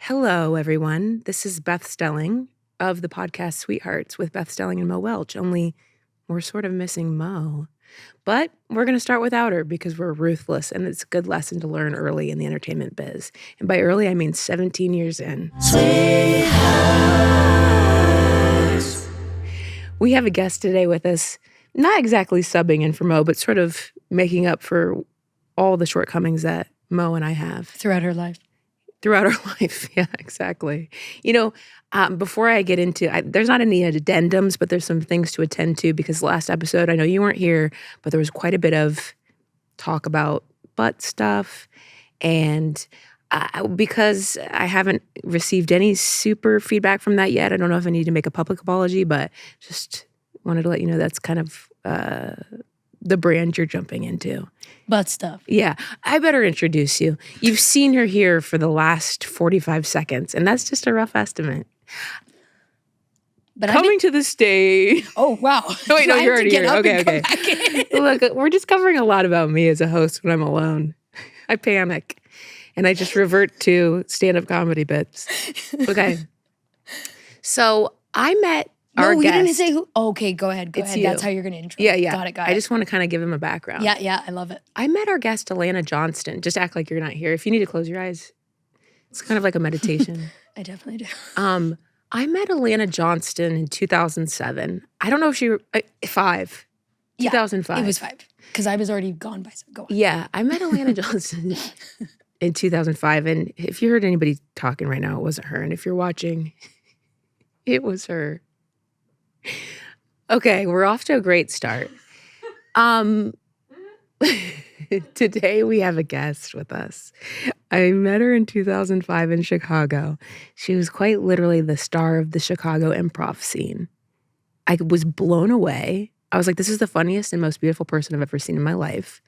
Hello, everyone. This is Beth Stelling of the podcast Sweethearts with Beth Stelling and Mo Welch, only we're sort of missing Mo. But we're going to start without her because we're ruthless, and it's a good lesson to learn early in the entertainment biz. And by early, I mean 17 years in. Sweethearts. We have a guest today with us, not exactly subbing in for Mo, but sort of making up for all the shortcomings that Mo and I have. Throughout her life. Throughout our life. Yeah, exactly. You know, before I get into, there's not any addendums, but there's some things to attend to because last episode, I know you weren't here, but there was quite a bit of talk about butt stuff. And because I haven't received any super feedback from that yet, I don't know if I need to make a public apology, but just wanted to let you know that's kind of the brand you're jumping into. Butt stuff. Yeah. I better introduce you. You've seen her here for the last 45 seconds, and that's just a rough estimate. But Coming to the stage. Oh, wow. Oh, wait, no, you're already here. Okay. Look, we're just covering a lot about me as a host when I'm alone. I panic, and I just revert to stand-up comedy bits. Okay. So I met our we guest. didn't say who. Okay, go ahead. You. That's how you're going to intro. Yeah. Got it. I just want to kind of give him a background. Yeah, I love it. I met our guest, Alana Johnston. Just act like you're not here. If you need to close your eyes, it's kind of like a meditation. I definitely do. I met Alana Johnston in 2007. I don't know if she, 2005. It was 5, because I was already gone by so. Go on. Yeah, I met Alana Johnston in 2005. And if you heard anybody talking right now, it wasn't her. And if you're watching, it was her. Okay, we're off to a great start. Today we have a guest with us. I met her in 2005 in Chicago. She was quite literally the star of the Chicago improv scene. I was blown away. I was like, this is the funniest and most beautiful person I've ever seen in my life.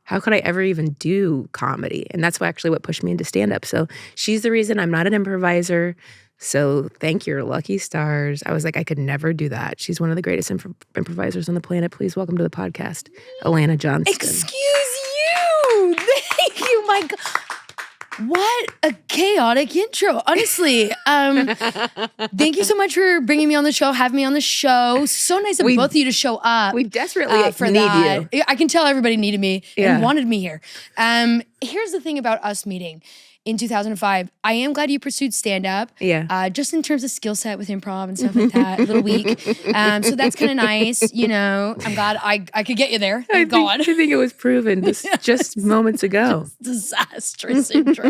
How could I ever even do comedy? And that's actually what pushed me into stand-up. So she's the reason I'm not an improviser. So thank your lucky stars. I was like, I could never do that. She's one of the greatest improvisers on the planet. Please welcome to the podcast, Alana Johnston. Excuse you. Thank you, my God. What a chaotic intro, honestly. Thank you so much for bringing me on the show, having me on the show. So nice of both of you to show up. We desperately for need that. you. I can tell everybody needed me and wanted me here. Here's the thing about us meeting. In 2005, I am glad you pursued stand-up. Yeah. Just in terms of skill set with improv and stuff like that, a little weak. So that's kind of nice, you know. I'm glad I could get you there. Thank God. I think it was proven just moments ago. Disastrous intro.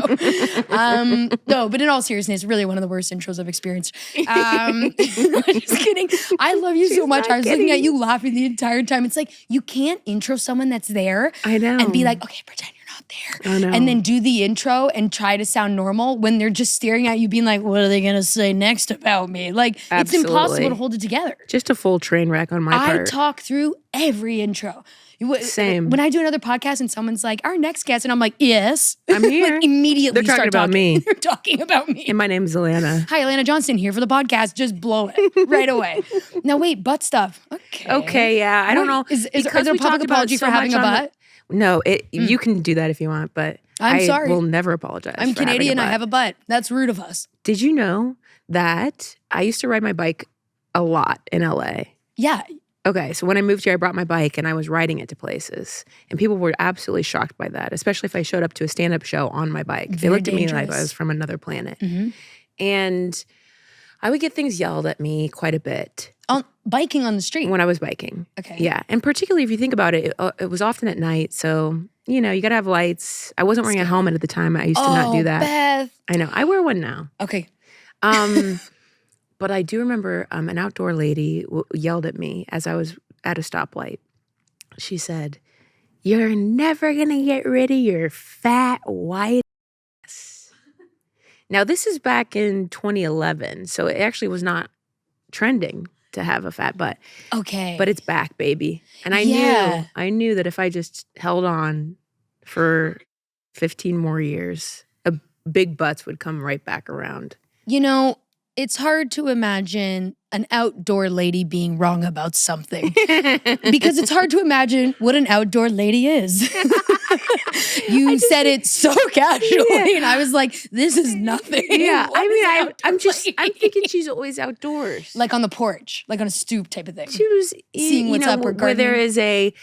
No, but in all seriousness, really one of the worst intros I've experienced. Just kidding. I love you so much. I was looking at you laughing the entire time. It's like, you can't intro someone that's there. I know. And be like, okay, pretend you're not there. I know. And then do the intro and try to sound normal when they're just staring at you being like, what are they going to say next about me? Like, It's impossible to hold it together. Just a full train wreck on my part. I talk through every intro. Same. When I do another podcast and someone's like, our next guest, and I'm like, yes. I'm here. Like, immediately They're talking about me. They're talking about me. And my name is Elena. Hi, Alana Johnston here for the podcast. Just blow it right away. Now, wait, butt stuff. Okay, yeah. I don't know. Is there a public apology for having a butt? No, you can do that if you want, but I'm sorry. I will never apologize. I'm for Canadian. having a butt. I have a butt. That's rude of us. Did you know that I used to ride my bike a lot in LA? Yeah. Okay, so when I moved here, I brought my bike and I was riding it to places. And people were absolutely shocked by that, especially if I showed up to a stand-up show on my bike. They looked at me like I was from another planet. Mm-hmm. And I would get things yelled at me quite a bit. Biking on the street? When I was biking. Okay. Yeah, and particularly if you think about it, it was often at night, so, you know, you gotta have lights. I wasn't wearing a helmet at the time. I used to not do that. Beth. I know. I wear one now. Okay. But I do remember an outdoor lady yelled at me as I was at a stoplight. She said, "You're never going to get rid of your fat white ass." Now, this is back in 2011, so it actually was not trending to have a fat butt. Okay. But it's back, baby. And I knew that if I just held on for 15 more years, big butts would come right back around. You know, it's hard to imagine an outdoor lady being wrong about something. Because it's hard to imagine what an outdoor lady is. You said it so casually, and I was like, this is nothing. Yeah, What is an I'm outdoor I'm lady? thinking she's always outdoors. Like on the porch, like on a stoop type of thing. She was Seeing what's up or where there gardening. is a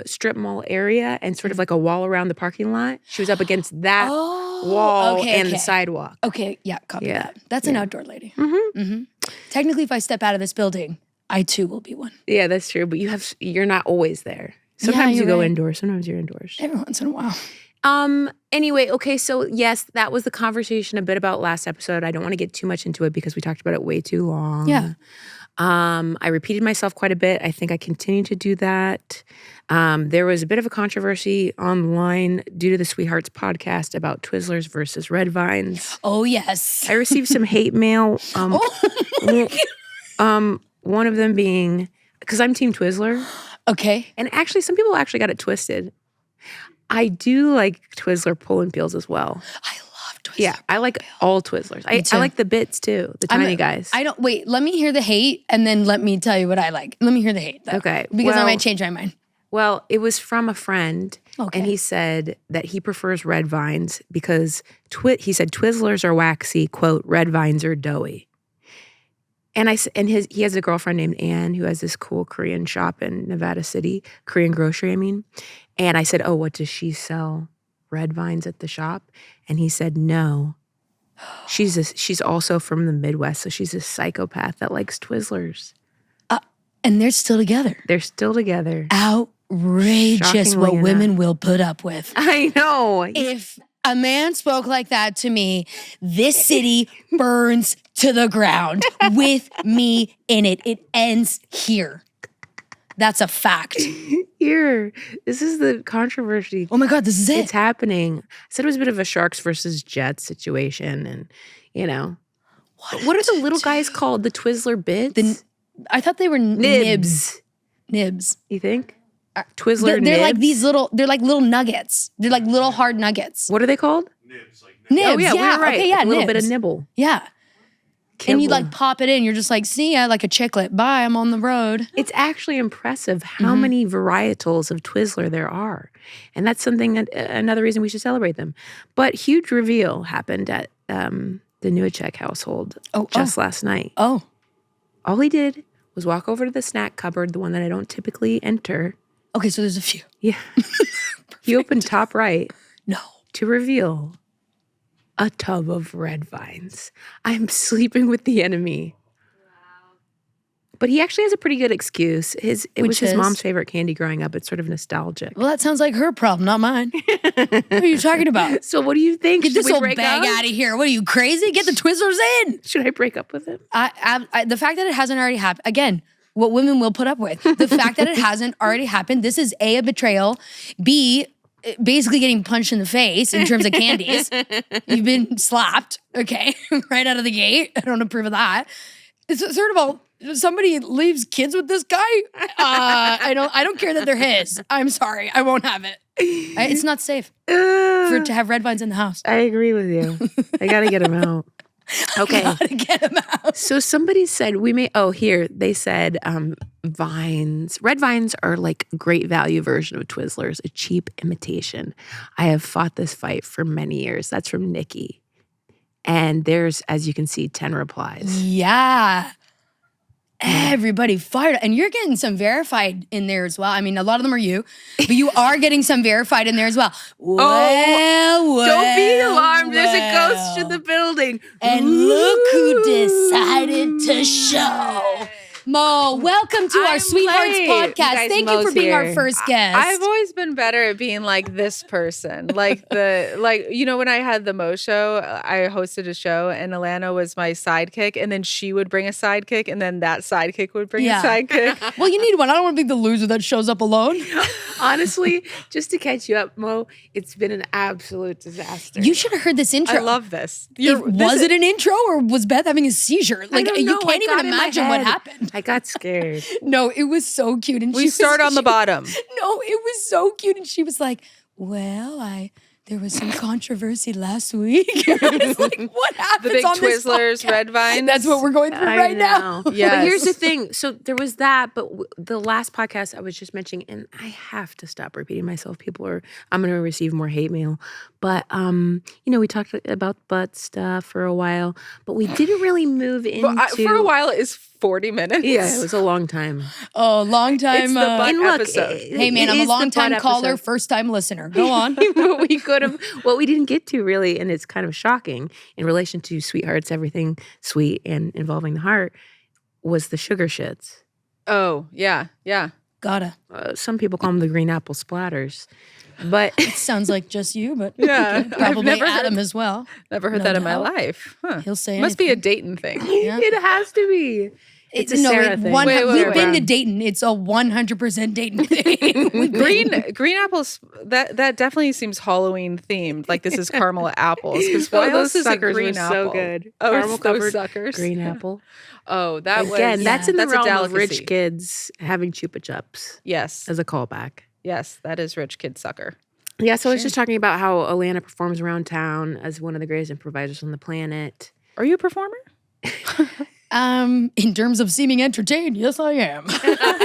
strip mall area and sort of like a wall around the parking lot. She was up against that wall and the sidewalk. Okay, yeah, copy Yeah, that. That's an outdoor lady. Technically, if I step out of this building, I too will be one. Yeah, that's true. But you're not always there. Sometimes you you're go right. indoors. Sometimes you're indoors. Every once in a while. Anyway, okay, so yes, that was the conversation a bit about last episode. I don't want to get too much into it because we talked about it way too long. Yeah. I repeated myself quite a bit. I think I continue to do that. There was a bit of a controversy online due to the Sweethearts podcast about Twizzlers versus Red Vines. Oh, yes. I received some hate mail. One of them being, because I'm Team Twizzler. Okay. And actually, some people actually got it twisted. I do like Twizzler pull and peels as well. I love Twizzlers. Yeah, I like all Twizzlers. I like the bits too, the tiny guys. Wait, let me hear the hate and then let me tell you what I like. Let me hear the hate, though. Okay, Because I well- might change my mind. Well, it was from a friend, Okay. and he said that he prefers Red Vines because he said Twizzlers are waxy, quote, Red Vines are doughy. And he has a girlfriend named Anne who has this cool Korean shop in Nevada City, Korean grocery, I mean. And I said, oh, what does she sell? Red Vines at the shop? And he said, no. She's also from the Midwest, so she's a psychopath that likes Twizzlers. And they're still together. They're still together. Outrageous Shockingly what enough. women will put up with. I know. If a man spoke like that to me, this city burns to the ground with me in it. It ends here. That's a fact. Here, this is the controversy. Oh my God, this is it. It's happening. I said it was a bit of a Sharks versus Jets situation, and what are the little guys called? The Twizzler bits? I thought they were nibs. Nibs. You think? Twizzler They're nibs? like they're like little nuggets. They're like little hard nuggets. What are they called? Nibs, Oh yeah, we were right. Okay, yeah, a little nibs. bit of nibble. Yeah. Kibble. And you like pop it in. You're just like, see ya, like a chiclet. Bye, I'm on the road. It's actually impressive how many varietals of Twizzler there are. And that's another reason we should celebrate them. But huge reveal happened at the Newacek household just last night. Oh. All he did was walk over to the snack cupboard, the one that I don't typically enter. Okay, so there's a few. Yeah. He opened top right No. to reveal a tub of Red Vines. I'm sleeping with the enemy. But he actually has a pretty good excuse. It was his mom's favorite candy growing up. It's sort of nostalgic. Well, that sounds like her problem, not mine. What are you talking about? So what do you think? Get Should this we old break bag up? out of here. What are you, crazy? Get the Twizzlers in. Should I break up with him? The fact that it hasn't already happened, again, what women will put up with. The fact that it hasn't already happened, this is A, a betrayal, B, basically getting punched in the face in terms of candies. You've been slapped, okay, right out of the gate. I don't approve of that. Third of all, somebody leaves kids with this guy. I don't care that they're his. I'm sorry, I won't have it. It's not safe to have Red Vines in the house. I agree with you. I gotta get him out. Okay. Gotta get him out. So somebody said they said vines. Red Vines are like a great value version of Twizzlers, a cheap imitation. I have fought this fight for many years. That's from Niki. And there's, as you can see, 10 replies. Yeah. Everybody fired. And you're getting some verified in there as well. I mean, a lot of them are you, but you are getting some verified in there as well. Well, don't be alarmed. There's a well. ghost in the building. And look who decided to show. Mo, welcome to our I'm Sweethearts late. podcast. Guys, Thank you Mo's for being our here. first guest. I've always been better at being like this person. Like when I had the Mo show, I hosted a show and Alana was my sidekick, and then she would bring a sidekick, and then that sidekick would bring Yeah. a sidekick. Well, you need one. I don't want to be the loser that shows up alone. Honestly, just to catch you up, Mo, it's been an absolute disaster. You should have heard this intro. I love this. Was it an intro or was Beth having a seizure? Like, don't you know. can't I got even in my imagine what head. happened. I got scared. No, it was so cute. And We start on the bottom. No, it was so cute. And she was like, well, I there was some controversy last week. I was like, what happens The big on this Twizzlers, podcast? red vines. That's what we're going through right now. Yes. But here's the thing. So there was that, but the last podcast I was just mentioning, and I have to stop repeating myself. I'm going to receive more hate mail. But, we talked about butt stuff for a while, but we didn't really move into. For a while, it's 40 minutes. Yeah, it was a long time. Oh, long time. It's the butt And look, episode. Hey, man, I'm a long time caller, first time listener. Go on. What we didn't get to really, and it's kind of shocking in relation to Sweethearts, Everything Sweet and Involving the Heart, was the sugar shits. Oh, yeah. Gotta. Some people call them the green apple splatters. But It sounds like just you, but Yeah. probably I've never Adam heard, as well. never heard No that in my doubt. life. Huh. He'll say Must be a anything. Dayton thing. Yeah. it has to be. It's a Sarah thing. Wait, we've wait. been to Dayton. It's a 100% Dayton thing. Green apples, that definitely seems Halloween themed. Like this is caramel apples. Because Oh, why those else is it suckers green were apple? so good. Oh, Caramel it's covered those suckers. green apple. Oh, that was Again, that's in the a realm of delicacy. rich kids having chupa chups Yes, as a callback. yes, that is rich kid sucker. Yeah, so I was just talking about how Alana performs around town as one of the greatest improvisers on the planet. Are you a performer? In terms of seeming entertained, yes, I am.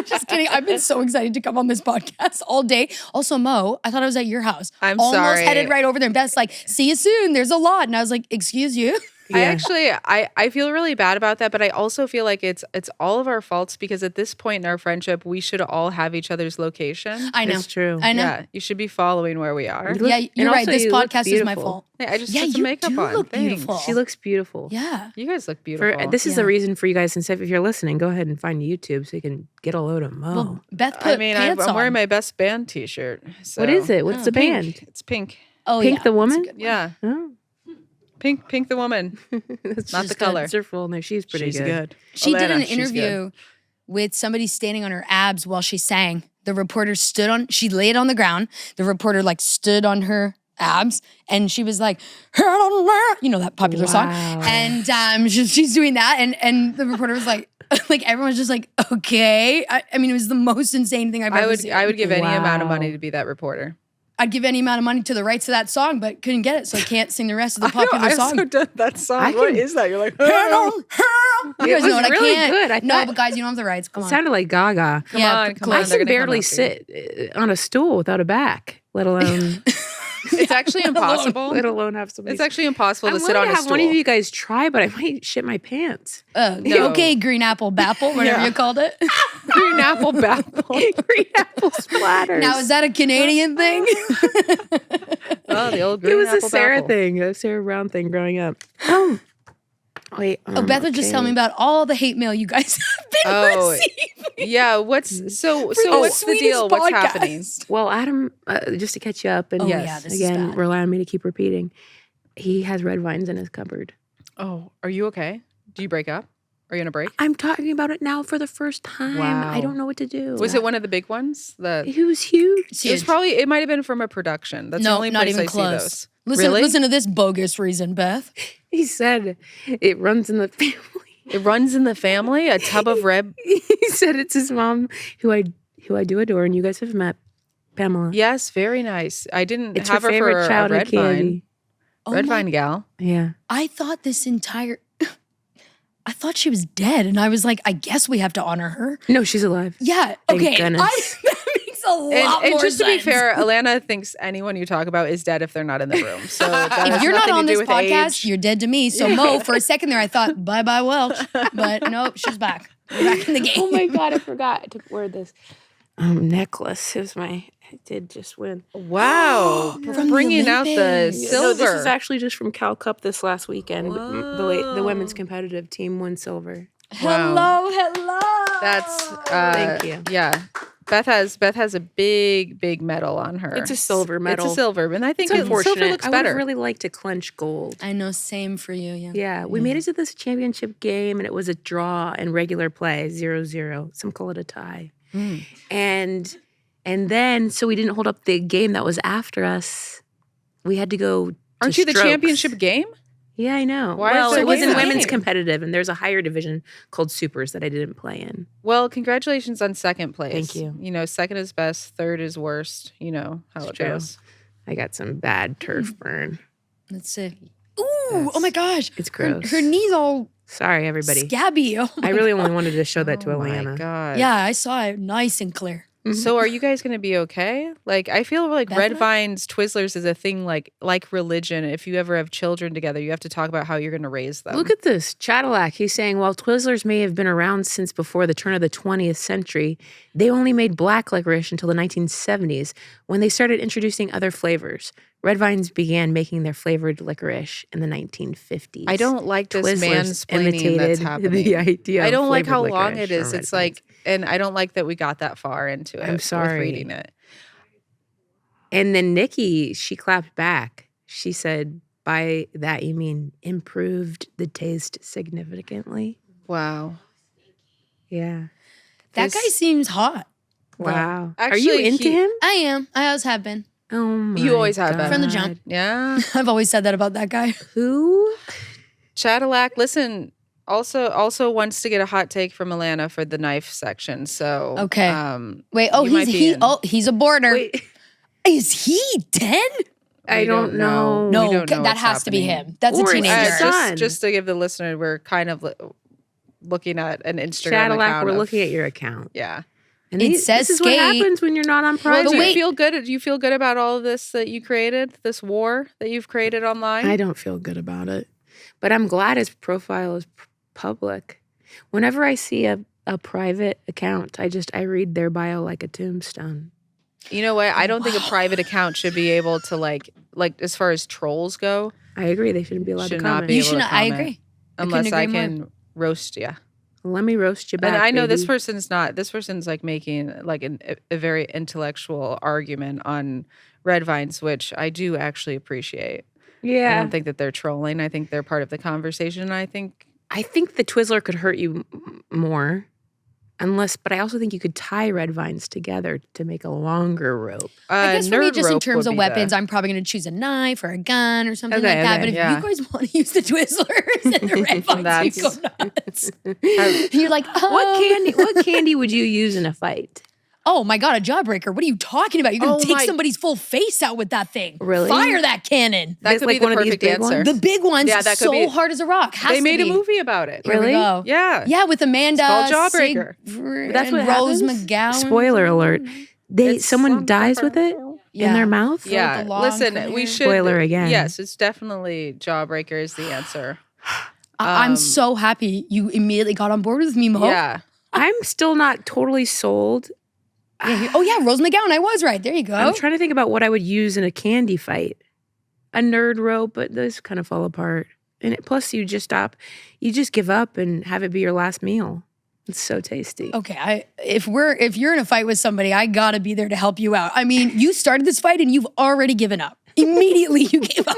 Just kidding. I've been so excited to come on this podcast all day. Also, Mo, I thought I was at your house. I'm Almost sorry. headed right over there. And Beth's like, see you soon. There's a lot. And I was like, excuse you. I actually, I feel really bad about that, but I also feel like it's all of our faults because at this point in our friendship, we should all have each other's location. I know. It's true. I know. Yeah, you should be following where we are. Yeah, you're and right. also This you look podcast is my beautiful. fault. Hey, I just Yeah, put some you makeup do on. look Thanks. beautiful. She looks beautiful. Yeah. You guys look beautiful. This is Yeah. the reason for you guys, since if you're listening, go ahead and find YouTube so you can get a load of Mo. Well, Beth put I mean, pants I'm wearing on. my best band T-shirt. So. What is it? What's the Pink. band? It's pink. Oh, Pink yeah. the Woman? That's a good one. Yeah, Oh, pink the woman. that's Not the just color. wonderful. No, she's pretty She's good. She did Elena, an she's good. interview with somebody standing on her abs while she sang. The reporter she laid on the ground. The reporter stood on her abs and she was like, you know, that popular song. Wow. And she's doing that. And the reporter was like, everyone was just like, okay. I mean, it was the most insane thing I've ever seen. I would give any amount of Wow. money to be that reporter. I'd give any amount of money to the rights to that song, but couldn't get it. So I can't sing the rest of the I know, popular I song. also done that song. I What can- is that? You're like, You guys was know it. really I can't. good. I no, thought- but guys, you don't have the rights. Come It on. sounded like Gaga. Come Yeah, on, but come I on. They're can gonna come barely after you. sit on a stool without a back, let alone It's actually impossible. let alone have somebody. It's actually impossible I'm to sit willing on to a have stool. one of you guys try, but I might shit my pants. No. Okay, green apple, bapple, whatever Yeah. you called it. Green apple babble. Green apple splatters. Now, is that a Canadian thing? Oh, the old it green was a apple Sarah babble. thing, a Sarah Brown thing growing up. Oh, wait. Oh, Beth was just telling me about all the hate mail you guys have been Oh, receiving. Yeah, what's so the what's the sweetest deal? What's podcast. happening? Well, Adam, just to catch you up, and Oh, Yes. yeah, this is again, bad. rely on me to keep repeating. He has red vines in his cupboard. Oh, are you okay? Do you break up? Are you on a break? I'm talking about it now for the first time. Wow. I don't know what to do. Was it one of the big ones? It was huge. It was probably. It might have been from a production. That's the No, only not place even I see close. those. Listen, Really? listen to this bogus reason, Beth. He said it runs in the family. It runs in the family. A tub of red. He said it's his mom, who I do adore, and you guys have met, Pamela. Yes, very nice. I didn't It's have her her favorite for a childhood red vine. candy. Oh Red my- vine gal. Yeah. I thought this entire... I thought she was dead, and I was like, I guess we have to honor her. No, she's alive. Yeah, Thank okay. goodness. That makes a lot And more just to be sense. fair, Elena thinks anyone you talk about is dead if they're not in the room. So that If has you're not nothing on to do this with podcast, age. you're dead to me. So Mo, for a second there, I thought, bye-bye Welch. But nope, she's back. We're back in the game. Oh my God, I forgot to wear this necklace. It was I did just win. Wow, From for the bringing out the Olympics. No, silver. this is actually just from Cal Cup this last weekend. The women's Whoa. competitive team won silver. Wow. Hello. That's Thank you. Yeah, Beth has a big medal on her. It's a silver medal. It's a silver, and I think It's silver unfortunate. looks I would better. have really liked to clench gold. I know, same for you. Yeah. Yeah, we made it to this championship game, and it was a draw in regular play, 0-0. Some call it a tie. Mm. And then, so we didn't hold up the game that was after us. We had to go to Aren't you the strokes. championship game? Yeah, I know. Why is well, there it was in a women's game? competitive, and there's a higher division called supers that I didn't play in. Well, congratulations on second place. Thank you. You know, second is best, third is worst. You know how It's it true. goes. I got some bad turf burn. Let's see. Ooh, oh my gosh. It's gross. Her knee's all Sorry, everybody. scabby. Oh I really only wanted to show that to Oh my Elena. God. Yeah, I saw it nice and clear. So are you guys going to be okay? Like, I feel like Beth Red and I? Vines, Twizzlers is a thing like religion. If you ever have children together, you have to talk about how you're going to raise them. Look at this. Cadillac, he's saying, while Twizzlers may have been around since before the turn of the 20th century, they only made black licorice until the 1970s when they started introducing other flavors. Red Vines began making their flavored licorice in the 1950s. I don't like this Twizzlers mansplaining that's imitated happening. the idea I of don't like how flavored long licorice it is. from It's Red like, Vines. and I don't like that we got that far into it. I'm sorry. With reading it. And then Niki, she clapped back. She said, by that you mean improved the taste significantly? Wow. Yeah. That guy seems hot. Wow. Are Actually, you into him? I am. I always have been. Oh my You always have been. From the jump. Yeah. I've always said that about that guy. Who? Cadillac, listen, also wants to get a hot take from Alana for the knife section. So Okay. Wait, you might be in. he's a border. Wait, Is he 10? I don't know. No, We don't know that what's has to be happening. him. That's Or a his teenager. son. Just to give the listener, we're kind of looking at an Instagram Cadillac, account. we're of- looking at your account. Yeah. And It says this is what skate. happens when you're not on Well, private. do you wait. feel good? Do you feel good about all of this that you created? This war that you've created online? I don't feel good about it. But I'm glad his profile is public. Whenever I see a private account, I read their bio like a tombstone. You know what? I don't think a private account should be able to like as far as trolls go. I agree. They shouldn't be allowed Should to not comment. be You able should to not. I comment. agree. Unless I agree can roast you. Let me roast you back. And I know this baby. person's not. This person's like making like a very intellectual argument on Red Vines, which I do actually appreciate. I Yeah. don't think that they're trolling. I think they're part of the conversation. And I think I think the Twizzler could hurt you more. But I also think you could tie red vines together to make a longer rope. I guess for me, nerd just in rope terms would of be weapons, the- I'm probably going to choose a knife or a gun or something Okay, like that. okay, But if yeah. you guys want to use the Twizzlers and the red vines, you go nuts. You're like, What candy would you use in a fight? Oh my God, a jawbreaker. What are you talking about? You're going Oh to take my- somebody's full face out with that thing. Really? Fire that cannon. that It's could like be the one of these perfect big answer. ones? The big ones, Yeah, that could so be- hard as a rock. Has They to made a be. movie about it. Here we Really? go. Yeah. Yeah, with Amanda. It's called Jawbreaker. That's and what Rose happens? McGowan. Spoiler alert. It's Someone dies with it in their mouth? Yeah. the long Listen, career. we should. Spoiler again. Yes, it's definitely Jawbreaker is the answer. I'm so happy you immediately got on board with me, Mo. Yeah. I'm still not totally sold. Oh yeah, Rose McGowan. I was right. There you go. I'm trying to think about what I would use in a candy fight. A nerd rope, but those kind of fall apart. And plus, you just give up and have it be your last meal. It's so tasty. Okay, if you're in a fight with somebody, I gotta be there to help you out. I mean, you started this fight and you've already given up. Immediately you gave up.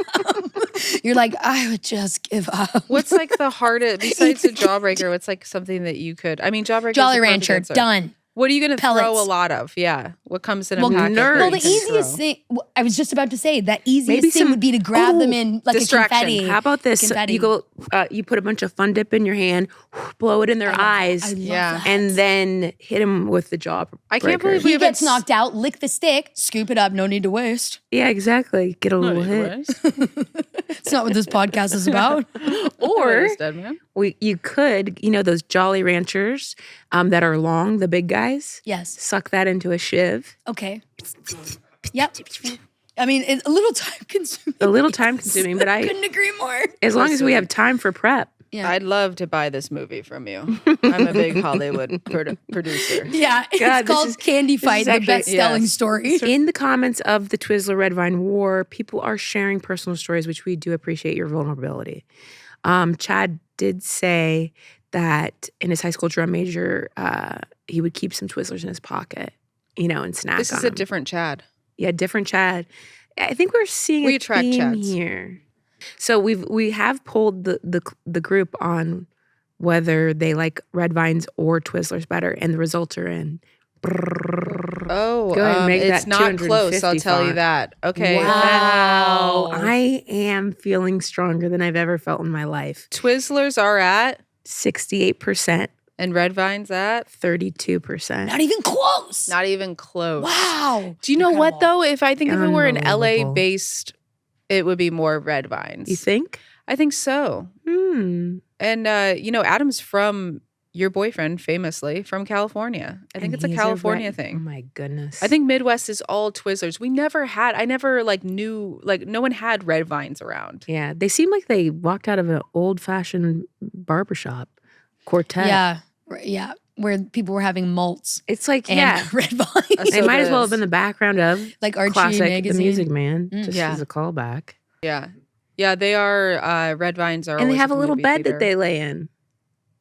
You're like, I would just give up. What's like the hardest besides the Jawbreaker? What's like something that you could? I mean, Jawbreaker. Jolly Rancher, done. What are you going to throw Pellets. a lot of? Yeah. What comes in a Well, packet? that nerds. Well, you the can easiest throw? thing, I was just about to say, that easiest Maybe thing some- would be to grab them Oh, in like distraction. a confetti. How about this? Confetti. You put a bunch of Fun Dip in your hand, blow it in their eyes, I love Yeah. that. and then hit him with the jaw. I can't breaker. believe we He haven't gets knocked out, lick the stick, scoop it up, no need to waste. Yeah, exactly. Get a little hit. It's not what this podcast is about. Or Dead man. you could, those Jolly Ranchers that are long, the big guys. Yes. Suck that into a shiv. Okay. Yep. I mean, it's a little time consuming. A little time consuming, but Couldn't agree more. as long as we have time for prep. Yeah. I'd love to buy this movie from you. I'm a big Hollywood producer. Yeah, it's God, this called is- Candy Fight, the actually- Beth Stelling yes. story. In the comments of the Twizzler Red Vine War, people are sharing personal stories, which we do appreciate your vulnerability. Chad did say that in his high school drum major, he would keep some Twizzlers in his pocket, and snack This on is a them. different Chad. Yeah, different Chad. I think we're seeing We a attract theme Chads. here. So we have polled the group on whether they like Red Vines or Twizzlers better, and the results are in. Oh, Go ahead and make it's that not close. I'll 250 tell you font. that. Okay. Wow. I am feeling stronger than I've ever felt in my life. Twizzlers are at 68%. And red vines at 32%. Not even close. not even close. Wow. Do you know what Incredible. though? If I think if it were an LA Unbelievable. based, it would be more red vines. You think? I think so. Hmm. And Adam's from your boyfriend, famously from California. I think And it's a he's California red- Oh thing. my goodness. I think Midwest is all Twizzlers. I never like knew, like no one had red vines around. Yeah, they seem like they walked out of an old-fashioned barbershop quartet. Yeah. Where people were having malts It's like, and yeah. red vines. They So might as well have this. been the background of Like Archie classic magazine. The Music Man, Mm. just Yeah. as a callback. Yeah. Yeah, they are red vines are And they always have at a the little movie bed theater. that they lay in.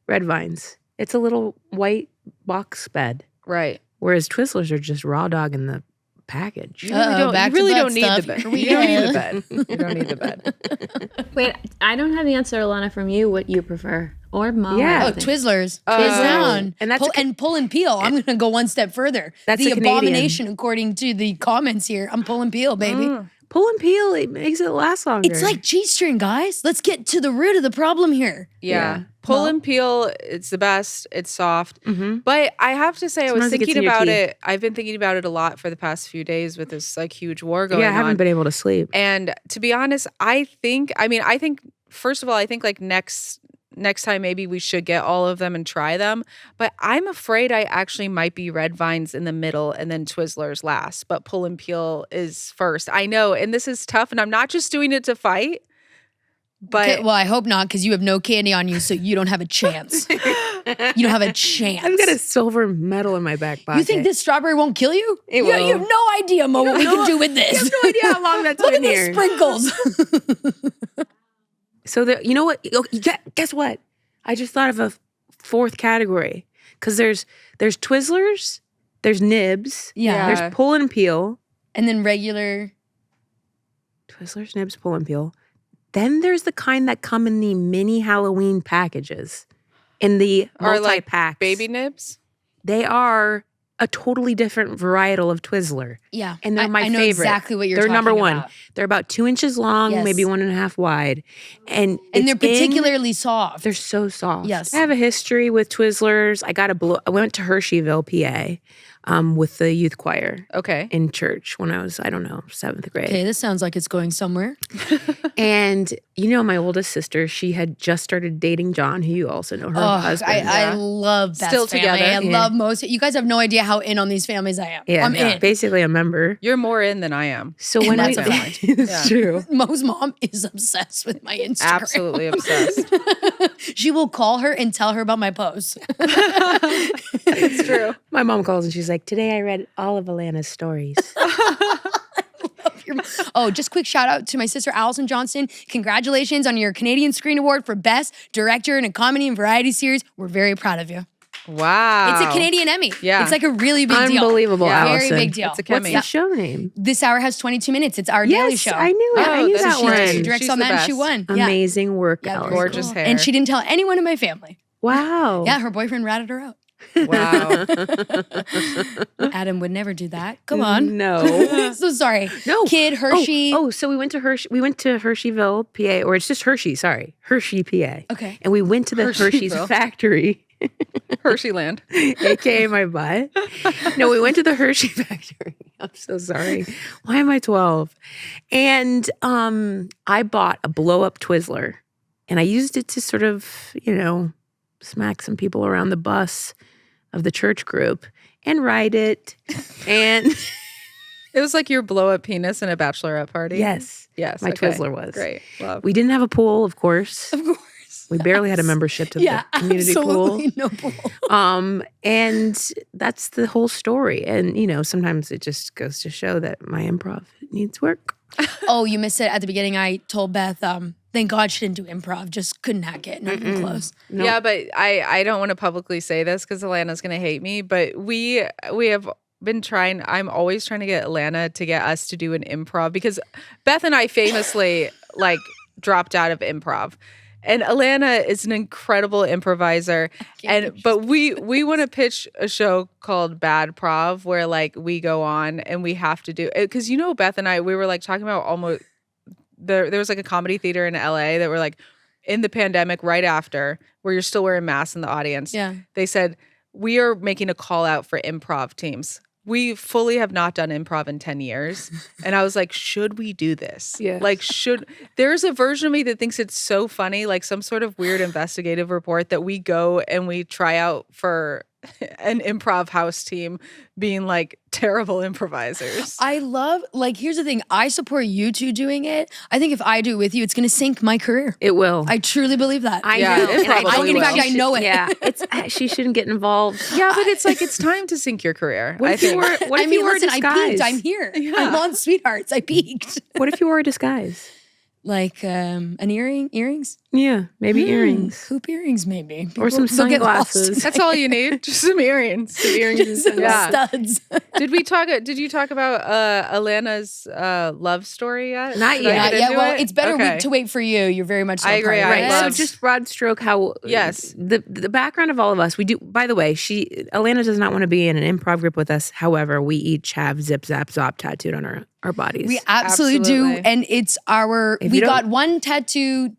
Red vines. It's a little white box bed, Right. whereas Twizzlers are just raw dog in the package. You really Uh-oh, don't, back you to really butt don't need the stuff. bed. Here we You don't need go. the bed. You don't need the bed. Wait, I don't have the answer, Alana, from you. What you prefer, or Mo? Yeah. I Oh, think. Twizzlers. Oh. Twiz down. And that's pull and peel. I'm going to go one step further. That's the a Canadian. abomination, according to the comments here. I'm pull and peel, baby. Pull and peel, it makes it last longer. It's like G-string, guys. Let's get to the root of the problem here. Yeah. Pull Well- and peel, it's the best. It's soft. Mhm. But I have to say, I was Sometimes it gets thinking in your about teeth. it. I've been thinking about it a lot for the past few days with this like huge war going I on. haven't been able to sleep. And to be honest, I think first of all, I think like next time maybe we should get all of them and try them. But I'm afraid I actually might be red vines in the middle and then Twizzlers last. But pull and peel is first. I know, and this is tough, and I'm not just doing it to fight. But Okay, well, I hope not, because you have no candy on you, so you don't have a chance. You don't have a chance. I've got a silver medal in my back pocket. You think this strawberry won't kill you? It You will. have no idea, Mo, what we can do with this. You have no idea how long that's Look at been these here. sprinkles. So you know what? Guess what? I just thought of a fourth category because there's Twizzlers, there's nibs, Yeah. there's pull and peel, And then regular. Twizzlers, nibs, pull and peel. Then there's the kind that come in the mini Halloween packages, in the Are like multi-packs. baby nibs. They are a totally different varietal of Twizzler. Yeah. And they're my I know favorite. exactly what you're They're talking number one. about. They're about 2 inches long, Yes. maybe 1.5 wide. And And they're it's in- particularly soft. They're so soft. Yes. I have a history with Twizzlers. I went to Hersheyville, PA, with the youth choir Okay. in church when I was, 7th grade. Okay, this sounds like it's going somewhere. And my oldest sister, she had just started dating John, who you also know, her husband. I love Beth's Still family. together. I Yeah. love most. You guys have no idea how in on these families I am. Yeah, I'm in. basically a member. You're more in than I am. So when that's we, a fact. it's Yeah. true. Mo's mom is obsessed with my Instagram. Absolutely obsessed. She will call her and tell her about my posts. It's true. My mom calls and she's like, "Today I read all of Alana's stories." Oh, just quick shout out to my sister Alana Johnston. Congratulations on your Canadian Screen Award for Best Director in a Comedy and Variety Series. We're very proud of you. Wow. It's a Canadian Emmy. Yeah. It's like a really big deal. Unbelievable, Yeah. Very Allison. big deal. It's a What's Kemi. the show name? This hour has 22 minutes. It's our daily Yes, show. I knew it. I Oh, knew that's that She one. directs She's on the that and she best. won. Yeah. Amazing work, Yeah, Allison. Gorgeous Cool. hair. And she didn't tell anyone in my family. Wow. Yeah, her boyfriend ratted her out. Wow. Adam would never do that. Come on. No. So sorry. No. Kid, Hershey. Oh, so we went to Hersheyville, PA, or it's just Hershey, sorry. Hershey, PA. Okay. And we went to the Hershey's Hersheyville. factory, Hersheyland. aka my butt. No, we went to the Hershey factory. I'm so sorry. Why am I 12? And I bought a blow-up Twizzler, and I used it to sort of, smack some people around the bus of the church group and ride it. And It was like your blow up penis in a bachelorette party. yes, Yes. my okay. Twizzler was. Great. Love. We didn't have a pool, of course. Of course. We barely had a membership to Yeah, the community absolutely pool. no pool. And that's the whole story. And, sometimes it just goes to show that my improv needs work. Oh, you missed it at the beginning. I told Beth, thank God she didn't do improv. Just couldn't hack it. Not even close. Nope. Yeah, but I don't want to publicly say this because Alana's going to hate me, but we have been trying. I'm always trying to get Alana to get us to do an improv because Beth and I famously dropped out of improv. And Alana is an incredible improviser. But we want to pitch a show called Bad Prov where we go on and we have to do it. Because Beth and I, we were talking about almost there was a comedy theater in LA that we're in the pandemic right after, where you're still wearing masks in the audience. Yeah. They said, we are making a call out for improv teams. We fully have not done improv in 10 years. And I was like, should we do this? Yeah. Like, there's a version of me that thinks it's so funny, like some sort of weird investigative report that we go and we try out for an improv house team being like terrible improvisers. I love, like, here's the thing. I support you two doing it. I think if I do it with you, it's going to sink my career. It will. I truly believe that. I Yeah, know. it And I probably think will. I know it. Yeah, she shouldn't get involved. Yeah, but it's like, it's time to sink your career. What I if you think. were? What I if mean, you were a listen, I disguise? peaked. I'm here. I'm on Sweethearts. I peaked. What if you wore a disguise? Like an earrings? Yeah, maybe earrings Hoop earrings, maybe. or some they'll get lost. sunglasses. That's all you need. Just some earrings. Some earrings and Some yeah. studs. Did you talk about Elena's love story yet? Not Should I yet. get Yeah, into well, it? it's better Okay. to wait for you. You're very much so I agree. part of I it. Right. love- So just broad stroke how Yes. the background of all of us. We do, by the way, Elena does not want to be in an improv group with us. However, we each have zip zap zop tattooed on our bodies. We absolutely do. Absolutely. And it's If we you don't- got one tattoo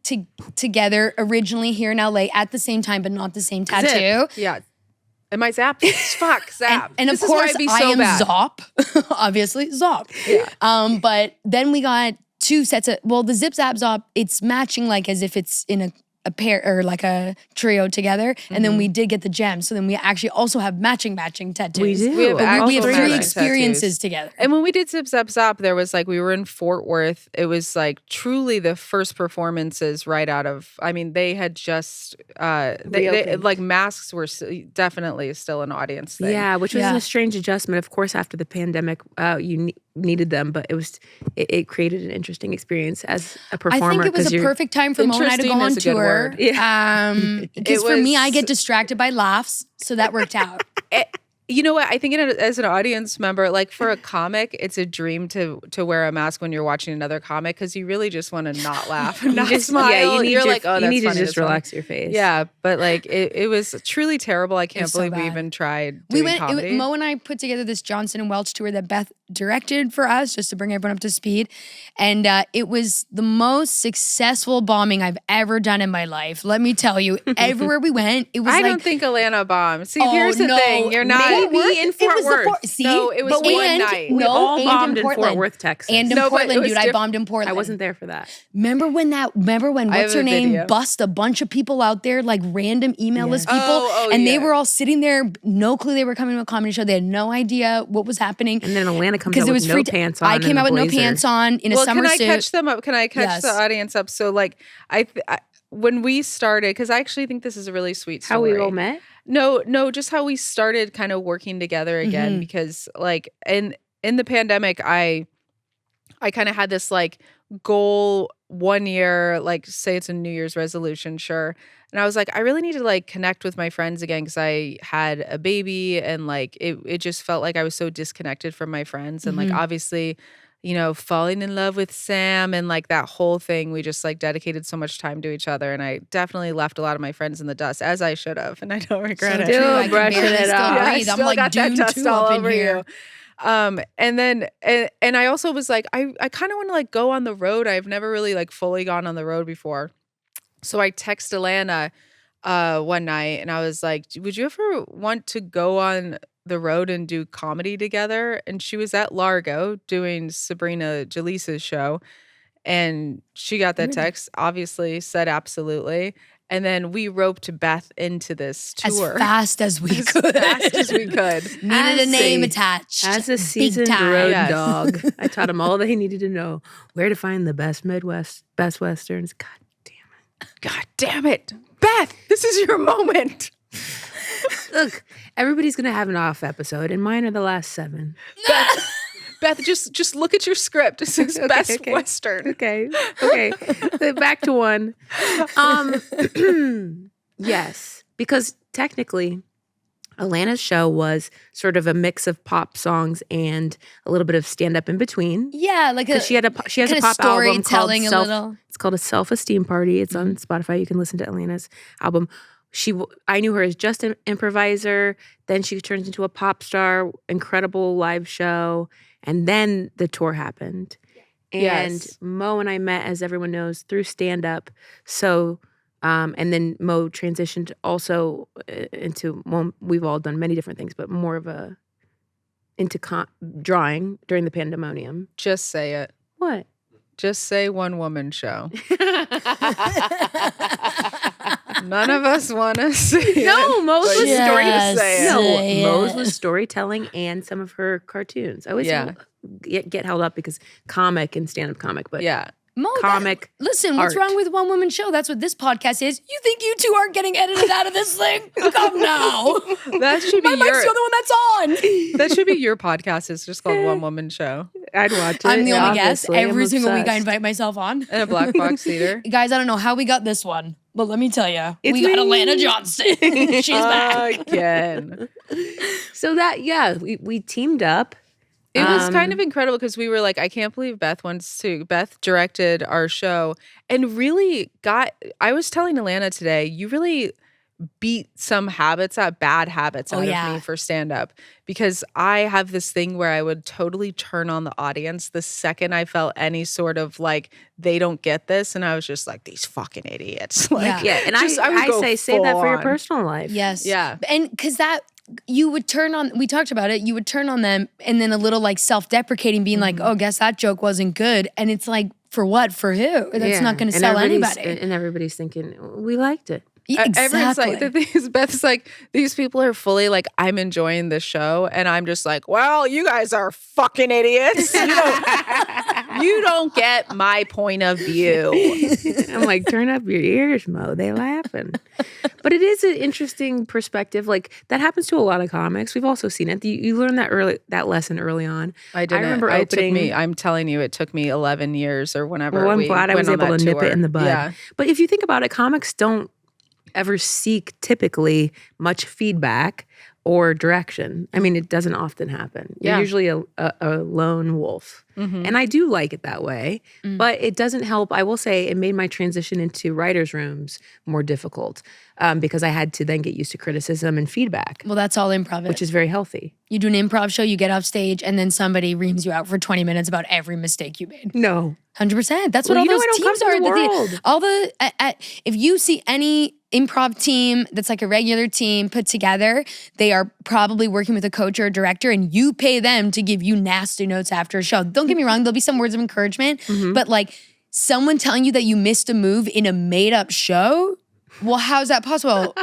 together originally here in LA at the same time, but not the same tattoo. Yeah. Am I zapped? Fuck, zap. And of This is why course, it'd be I so am bad. Zop. Obviously, Zop. Yeah. But then we got two sets of, well, the Zip Zap Zop, it's matching like as if it's in a pair or like a trio together. And then we did get the gems. So then we actually also have matching tattoos. We do. We have But actual we have three matching experiences tattoos. together. And when we did Zip Zap Zop, there was like, we were in Fort Worth. It was like truly the first performances right out of, I mean, they had just, they Reopened. like masks were definitely still an audience thing. Yeah, which was Yeah. a strange adjustment. Of course, after the pandemic, you needed them, but it created an interesting experience as a I performer. think it was 'cause a you're- perfect time for Mo and I to go Interesting on is a good tour. word. Because for me, I was- get distracted by laughs. So that worked out. You know what? I think as an audience member, like for a comic, it's a dream to wear a mask when you're watching another comic because you really just want to not laugh and not smile. Yeah, you need You're like, oh, that's you need funny, to just that's funny. relax your face. Yeah, but like it was truly terrible. I can't was so believe we bad. even tried We doing went. comedy. Mo and I put together this Johnson and Welch tour that Beth directed for us, just to bring everyone up to speed. And it was the most successful bombing I've ever done in my life. Let me tell you, everywhere we went, it was I like. don't think Elena bombed. See, Oh, here's the no. thing. You're not. Maybe in Fort It was the Worth. See, No, it was but one and- night. We No, all and bombed in Fort Portland. Worth, Texas. And in No, but it Portland, was dude, I diff- bombed in Portland. I wasn't there for that. Remember when I what's have her a name video. bust a bunch of people out there, like random email list Yes. people, Oh, and they yeah. were all sitting there, no clue they were coming to a comedy show. They had no idea what was happening. And then Atlanta comes Because out it was with free. no pants on. I came and out a with no blazer. pants on in a Well, summer can I suit. catch them up? Can I catch Yes. the audience up? So like, I when we started, because I actually think this is a really sweet story. How we all met? No, just how we started kind of working together again. Mhm. Because like in the pandemic, I kind of had this like goal 1 year, like say it's a New Year's resolution, sure. And I was like, I really need to like connect with my friends again because I had a baby and like it just felt like I was so disconnected from my friends. And like Mhm. obviously, you know, falling in love with Sam and like that whole thing, we just like dedicated so much time to each other. And I definitely left a lot of my friends in the dust, as I should have. And I don't regret So it. true. Still I can brushing barely it still off. Yeah, I breathe. I'm still like got that Dune dust 2 all up in over here. you. And then and I also was like, I kind of want to like go on the road. I've never really like fully gone on the road before. So I text Elena one night and I was like, would you ever want to go on the road and do comedy together? And she was at Largo doing Sabrina Jaleesa's show. And she got that text, obviously said absolutely. And then we roped Beth into this tour As fast as we as could. fast as we could. Needed As a name a- attached. As a Big seasoned time. road Yes. dog, I taught him all they needed to know: where to find the best westerns. God damn God damn it. Beth, this is your moment. it! Look, everybody's gonna have an off episode, and mine are the last 7. Beth, just look at your script. It says Okay, best okay. Western. Okay. Back to one. Yes, because technically, Alana's show was sort of a mix of pop songs and a little bit of stand up in between. Yeah, like a Because she has a kinda pop album called storytelling a little. It's called a Self-Esteem Party. It's on Spotify. You can listen to Elena's album. I knew her as just an improviser. Then she turns into a pop star, incredible live show, and then the tour happened. And Yes. Mo and I met, as everyone knows, through stand up. So And then Mo transitioned also into, well, we've all done many different things, but more of into drawing during the pandemonium. Just say it. What? Just say one woman show. None of us want to say it. No, Mo's was Yes. Mo's was storytelling and some of her cartoons. I always get held up because comic and stand-up comic, but Mo, comic. Listen, what's wrong with one woman show? That's what this podcast is. You think you two aren't getting edited out of this thing? Come now. That should be My mic's the only one that's on. That should be your podcast. It's just called One Woman Show. I'd watch it. I'm the only guest. obviously. I'm Every single week I obsessed. invite myself on. In a black box theater. Guys, I don't know how we got this one, but let me tell you, It's we got me. Alana Johnston. She's back. Again. So that, we teamed up. It was kind of incredible because we were like, I can't believe Beth wants to. Beth directed our show and really I was telling Alana today, you really beat some bad habits out of me for stand-up, because I have this thing where I would totally turn on the audience the second I felt any sort of like, they don't get this. And I was just like, these fucking idiots. Like, And just, I would go say that for your full on. personal life. Yes. Yeah. And because you would turn on, we talked about it, you would turn on them and then a little like self-deprecating, being like, oh, guess that joke wasn't good. And it's like, for what? For who? That's not going to sell anybody. And everybody's thinking, we liked it. Everyone's like, the thing is, Beth's like, these people are fully like, I'm enjoying this show. And I'm just like, well, you guys are fucking idiots. You don't get my point of view. I'm like, turn up your ears, Mo. They laughing. But it is an interesting perspective. Like, that happens to a lot of comics. We've also seen it. You learn that lesson early on. I didn't. I remember I'm telling you, it took me 11 years or whenever. Well, I'm glad I was able to nip it in the bud. Yeah. But if you think about it, comics don't ever seek typically much feedback or direction. I mean, it doesn't often happen. You're usually a lone wolf. Mm-hmm. And I do like it that way, but it doesn't help. I will say it made my transition into writers' rooms more difficult because I had to then get used to criticism and feedback. Well, that's all improv, which is very healthy. You do an improv show, you get off stage, and then somebody reams you out for 20 minutes about every mistake you made. No. 100%. That's what all those teams are. If you see any improv team that's like a regular team put together, they are probably working with a coach or a director, and you pay them to give you nasty notes after a show. Don't get me wrong, there'll be some words of encouragement, but like someone telling you that you missed a move in a made up show, well, how's that possible?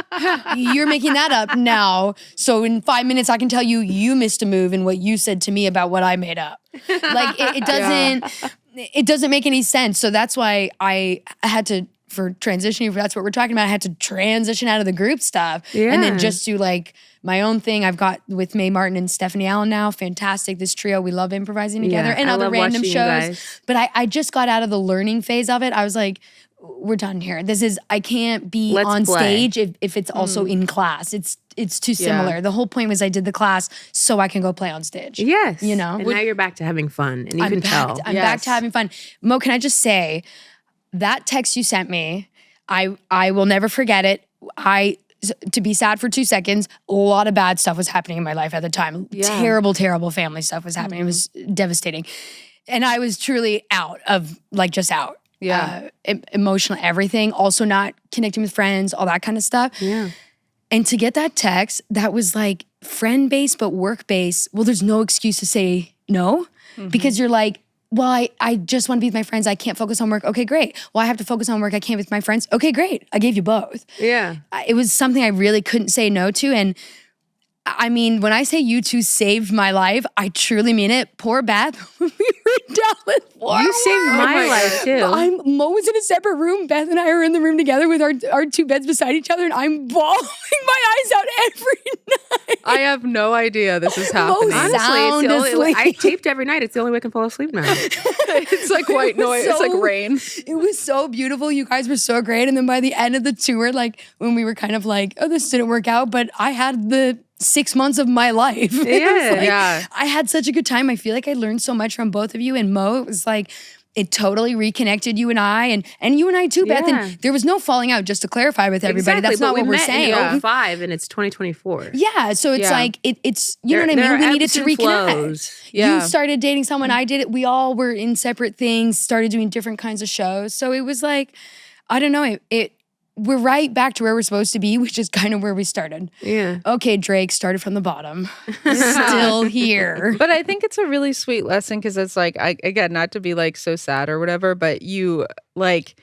You're making that up now. So in 5 minutes, I can tell you missed a move in what you said to me about what I made up. Like it doesn't make any sense. So that's why I had to, for transitioning, if that's what we're talking about, I had to transition out of the group stuff and then just do like my own thing. I've got with Mae Martin and Stephanie Allen now. Fantastic. This trio, we love improvising together and other random shows. But I just got out of the learning phase of it. I was like, we're done here. I can't be on stage if it's also in class. It's too similar. The whole point was I did the class so I can go play on stage. Yes. You know? And now you're back to having fun and you can tell. I'm back to having fun. Mo, can I just say, that text you sent me, I will never forget it. To be sad for 2 seconds, a lot of bad stuff was happening in my life at the time. Terrible, terrible family stuff was happening. It was devastating. And I was truly out. Emotional, everything. Also not connecting with friends, all that kind of stuff. Yeah. And to get that text that was like friend-based but work-based, well, there's no excuse to say no because you're like, well, I just want to be with my friends. I can't focus on work. Okay, great. Well, I have to focus on work. I can't with my friends. Okay, great. I gave you both. Yeah. It was something I really couldn't say no to. And I mean, when I say you two saved my life, I truly mean it. Poor Beth, when we were down in Florida. You saved my life too. Mo was in a separate room. Beth and I are in the room together with our two beds beside each other, and I'm bawling my eyes out every night. I have no idea this is happening. Mo Honestly, it's the only way. asleep. I taped every night. It's the only way I can fall asleep now. It's like white noise. It's like rain. It was so beautiful. You guys were so great. And then by the end of the tour, like when we were kind of like, oh, this didn't work out, but I had the 6 months of my life. Yeah. I had such a good time. I feel like I learned so much from both of you. And Mo, it was like, it totally reconnected you and I, and you and I too, Beth. And there was no falling out, just to clarify with everybody. Exactly, that's not what we're saying. In 05 and it's 2024. Yeah, so it's like, it's you know what I mean? We needed to reconnect. Yeah. You started dating someone, I did it. We all were in separate things, started doing different kinds of shows. So it was like, I don't know, we're right back to where we're supposed to be, which is kind of where we started. Yeah. Okay, Drake started from the bottom. Still here. But I think it's a really sweet lesson because it's like, again, not to be like so sad or whatever, but you like,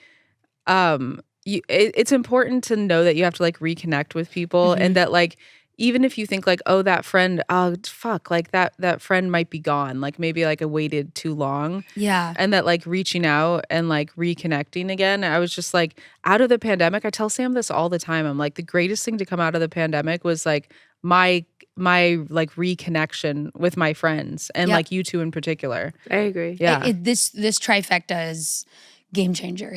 it's important to know that you have to like reconnect with people and that like, even if you think like, oh, that friend, oh, fuck, like that friend might be gone. Like maybe like I waited too long. Yeah. And that like reaching out and like reconnecting again. I was just like out of the pandemic. I tell Sam this all the time. I'm like, the greatest thing to come out of the pandemic was like my like reconnection with my friends and like you two in particular. I agree. Yeah. This trifecta is game changer.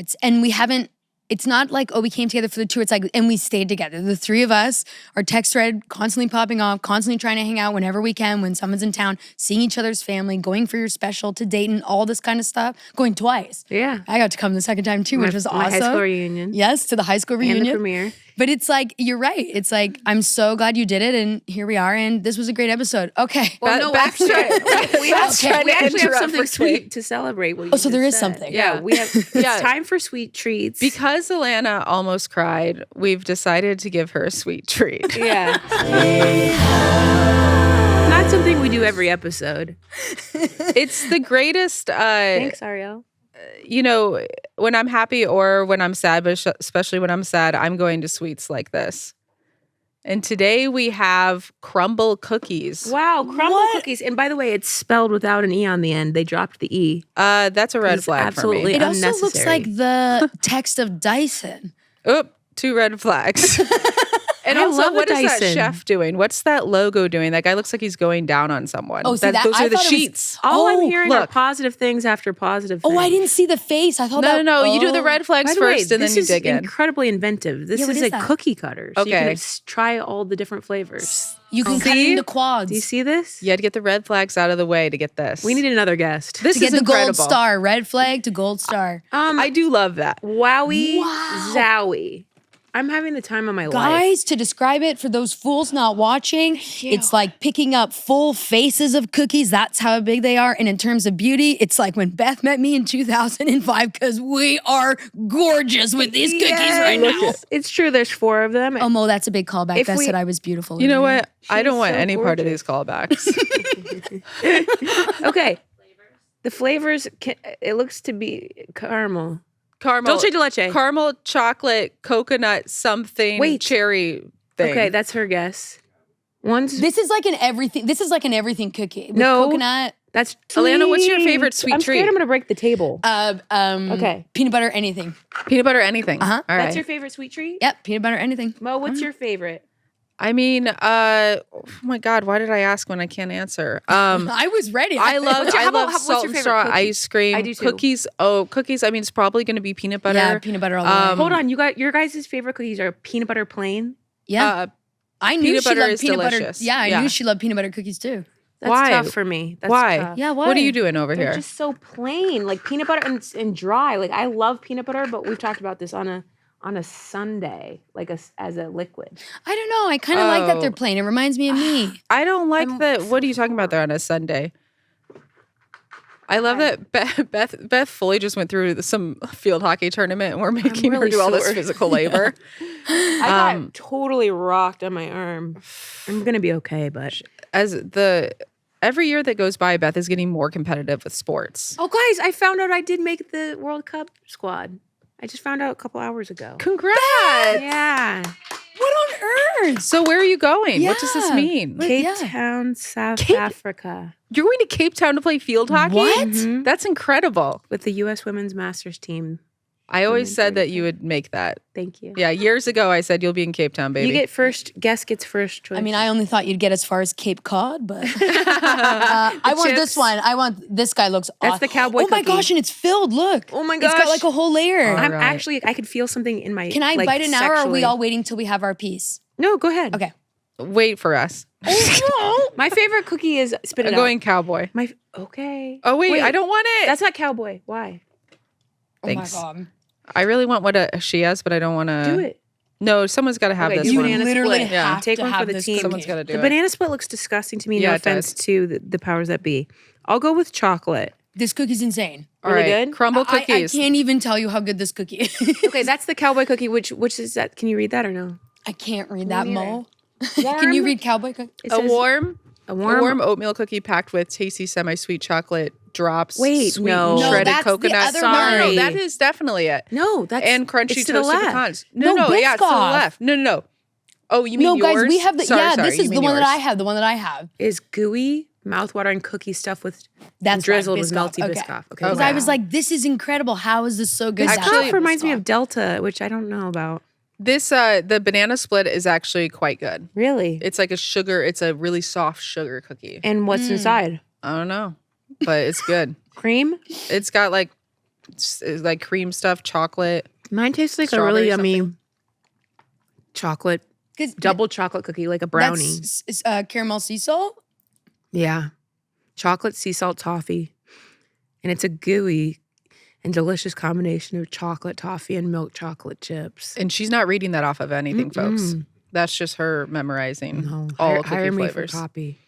It's not like, oh, we came together for the tour. It's like, and we stayed together. The three of us, our text thread constantly popping off, constantly trying to hang out whenever we can, when someone's in town, seeing each other's family, going for your special to Dayton, all this kind of stuff. Going twice. Yeah. I got to come the second time too, which was awesome. My high school reunion. Yes, to the high school reunion. And the premiere. But it's like, you're right. It's like, I'm so glad you did it. And here we are. And this was a great episode. Okay. Well, no, Beth's actually, we actually have interrupt something for sweet to celebrate. What you so there just is said. something. Yeah, we have. It's time for sweet treats. Because Alana almost cried, we've decided to give her a sweet treat. Yeah. Not something we do every episode. It's the greatest. Thanks, Ariel. You know, when I'm happy or when I'm sad, but especially when I'm sad, I'm going to sweets like this. And today we have CRUMBL cookies. Wow, CRUMBL cookies. And by the way, it's spelled without an E on the end. They dropped the E. That's a red flag absolutely for me. It also looks unnecessary. like the text of Dyson. Oop, 2 red flags. And I also, love what a is that Dyson. chef doing? What's that logo doing? That guy looks like he's going down on someone. Oh, see that? Those I are the thought it was- sheets. All I'm Oh, hearing are look. positive things after positive things. Oh, I didn't see the face. I thought No. You do the red By flags the way, first and then this you is dig in. incredibly inventive. This Yeah, what is is a that? cookie cutter. So you Okay. can try all the different flavors. You can cut it See? into quads. Do you see this? You had to get the red flags out of the way to get this. We need another guest. This to get is the incredible. gold star, red flag to gold star. I do love that. Wowie Wow. zowie. I'm having the time of my life. Guys, to describe it for those fools not watching, it's like picking up full faces of cookies. That's how big they are. And in terms of beauty, it's like when Beth met me in 2005 because we are gorgeous with these cookies right now. It's true. There's 4 of them. Oh, Mo, that's a big callback. If Beth we- said I was beautiful. You know what? I don't She's want so any part of gorgeous. these callbacks. Okay. The flavors, it looks to be caramel. Caramel. Dulce de leche. Caramel, chocolate, coconut, something, Wait. cherry thing. Okay, that's her guess. One's This is like an everything. This is like an everything cookie. With No. coconut. that's Alana, what's your sweet. favorite sweet I'm treat? scared I'm gonna break the table. Okay. Peanut butter, anything. Peanut butter, anything. Uh-huh. All right. That's your favorite sweet treat? Yep, peanut butter, anything. Mo, what's your favorite? I mean, oh my God, why did I ask when I can't answer? I was ready. I love What's your- I how about- love what's salt your and favorite straw cookie? ice cream. I do too. Cookies. Oh, cookies. I mean, it's probably going to be peanut butter. Yeah, peanut butter all the way. Hold on, you got your guys' favorite cookies are peanut butter plain. Yeah. I knew peanut she butter loved is peanut delicious. butter. Yeah, I Yeah. knew she loved peanut butter cookies too. That's Why? tough for me. That's Why? tough. Yeah, why? What are you doing over They're here? just so plain, like peanut butter and dry. Like I love peanut butter, but we've talked about this on a sundae, like as a liquid. I don't know. I kind of like that they're Oh. plain. It reminds me of me. I don't like that. What are you talking about there on a Sunday? I love that Beth fully just went through some field hockey tournament and we're making her really do all this sore. physical labor. I got totally rocked on my arm. I'm gonna be okay, but Every year that goes by, Beth is getting more competitive with sports. oh, guys, I found out I did make the World Cup squad. I just found out a couple hours ago. Congrats! Yeah, What on earth? So where are you going? What does this Yeah. mean? Cape yeah. Town, South Cape- Africa, You're going to Cape Town to play field hockey? What? Mhm. That's incredible. with the U.S. Women's Masters team. I always said that you would make that. Thank you. Yeah, years ago I said you'll be in Cape Town, baby. You get first. Guest gets first choice. I mean, I only thought you'd get as far as Cape Cod, but I want chips. this one. I want this guy looks That's awesome. the cowboy Oh my cookie. gosh, and it's filled. Look. Oh my It's got gosh. like a whole layer. I'm right. actually. I could feel something in my. Can I like, bite it now, or are we sexually. all waiting till we have our piece? No, go ahead. Okay. Wait for us. My favorite cookie is spit it I'm out. going cowboy. Okay. Oh wait, I don't want it. That's not cowboy. Why? Thanks. Oh my God. I really want what she has, but I don't want to Do it. No, someone's got to have Okay, this do one. banana literally split. have Take to one for have the this team. cookie. Someone's got to do The it. banana split looks disgusting to me. Yeah, No it offense does. to the powers that be. I'll go with chocolate. This cookie's insane. All Really right, good? crumble I cookies. can't even tell you how good this cookie is. Okay, that's the cowboy cookie. Which is that? Can you read that or no? I can't read that, neither. Mo. Can you read cowboy cookie? It a says warm a warm. oatmeal cookie packed with tasty semi-sweet chocolate drops. Wait, sweet no. No, shredded that's the coconut. other No, one. that is definitely it. No, that's And crunchy it's to the toasted left. pecans. No, Yeah, it's to the Biscoff. left. No. Oh, you mean No, yours? guys, we have the Sorry, this you is the mean one that yours. I have. The one that I have. Is gooey, mouthwatering cookie stuff with That's drizzled right, with Biscoff. melty Okay. Biscoff. Okay, Because I was like, this is incredible. How is this so good? Biscoff That's Actually, reminds me Biscoff. of Delta, which I don't know about. This the banana split is actually quite good. Really? It's like it's a really soft sugar cookie. And what's inside? I don't know, but it's good. Cream? It's got like cream stuff, chocolate. Mine tastes like a Strawberry really yummy something. chocolate, 'Cause double chocolate cookie, like a brownie. That's caramel sea salt. Yeah. Chocolate sea salt toffee. And it's a gooey and delicious combination of chocolate toffee and milk chocolate chips. And she's not reading that off of anything, folks. That's just her memorizing No, all hire, cookie hire me for flavors. copy.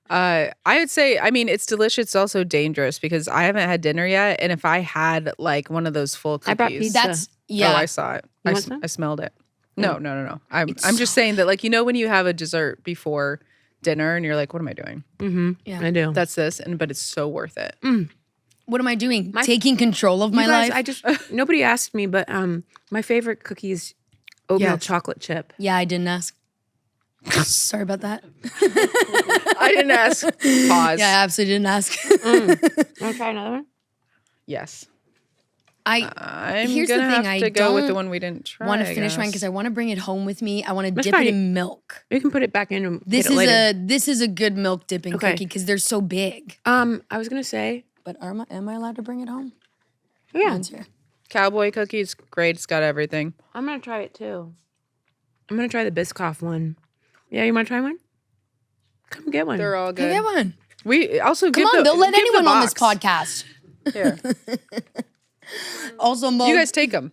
I would say, I mean, it's delicious. It's also dangerous because I haven't had dinner yet. And if I had like one of those full cookies. I brought pizza. That's yeah. Oh, I saw it. You want some? I smelled it. No. I'm just saying that, like, when you have a dessert before dinner and you're like, what am I doing? Mm-hmm. Yeah. I do. That's this. But it's so worth it. What am I doing? Taking control of my You guys, life. I just nobody asked me, but my favorite cookie is oatmeal Yes. chocolate chip. Yeah, I didn't ask. Sorry about that. I didn't ask. Pause. Yeah, I absolutely didn't ask. Want to try another one? Yes. I'm Here's the gonna thing, have I to go with the don't one we didn't try. want to I finish mine guess. because I want to bring it home with me. I want to That's dip it fine. in milk. You can put it back in and This get it is later. this is a good milk dipping Okay. cookie because they're so big. I was gonna say, But am I allowed to bring it home? yeah, Mine's here. Cowboy cookies, great. It's got everything. I'm gonna try it too. I'm gonna try the Biscoff one. Yeah, you want to try one? Come get one. They're all Can I good. get one? We also Come give on, the, they'll let give the anyone on this box. podcast. Here, Also, Mo, you guys take them.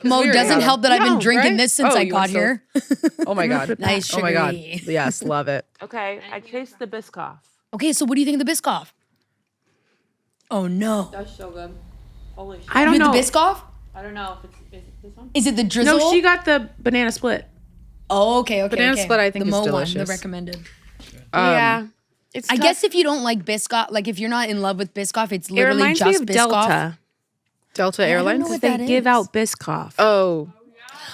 Mo doesn't help that I've been No, drinking right? this since Oh, I you got want some? here. Oh my god. Nice Oh my god. sugary. Yes, love it. Okay, I taste the Biscoff. Okay, so what do you think of the Biscoff? Oh no. That's so good. Holy shit. I don't You know. had the Biscoff? I don't know if it's this one. Is it the drizzle? No, she got the banana split. Oh, okay. Banana okay. split, I think, the is Mo one, delicious. the recommended. Yeah, it's. I tough. guess if you don't like Biscoff, like if you're not in love with Biscoff, it's it literally reminds just me of Biscoff. Delta. Delta don't Airlines. know what They that give is. out Biscoff Oh,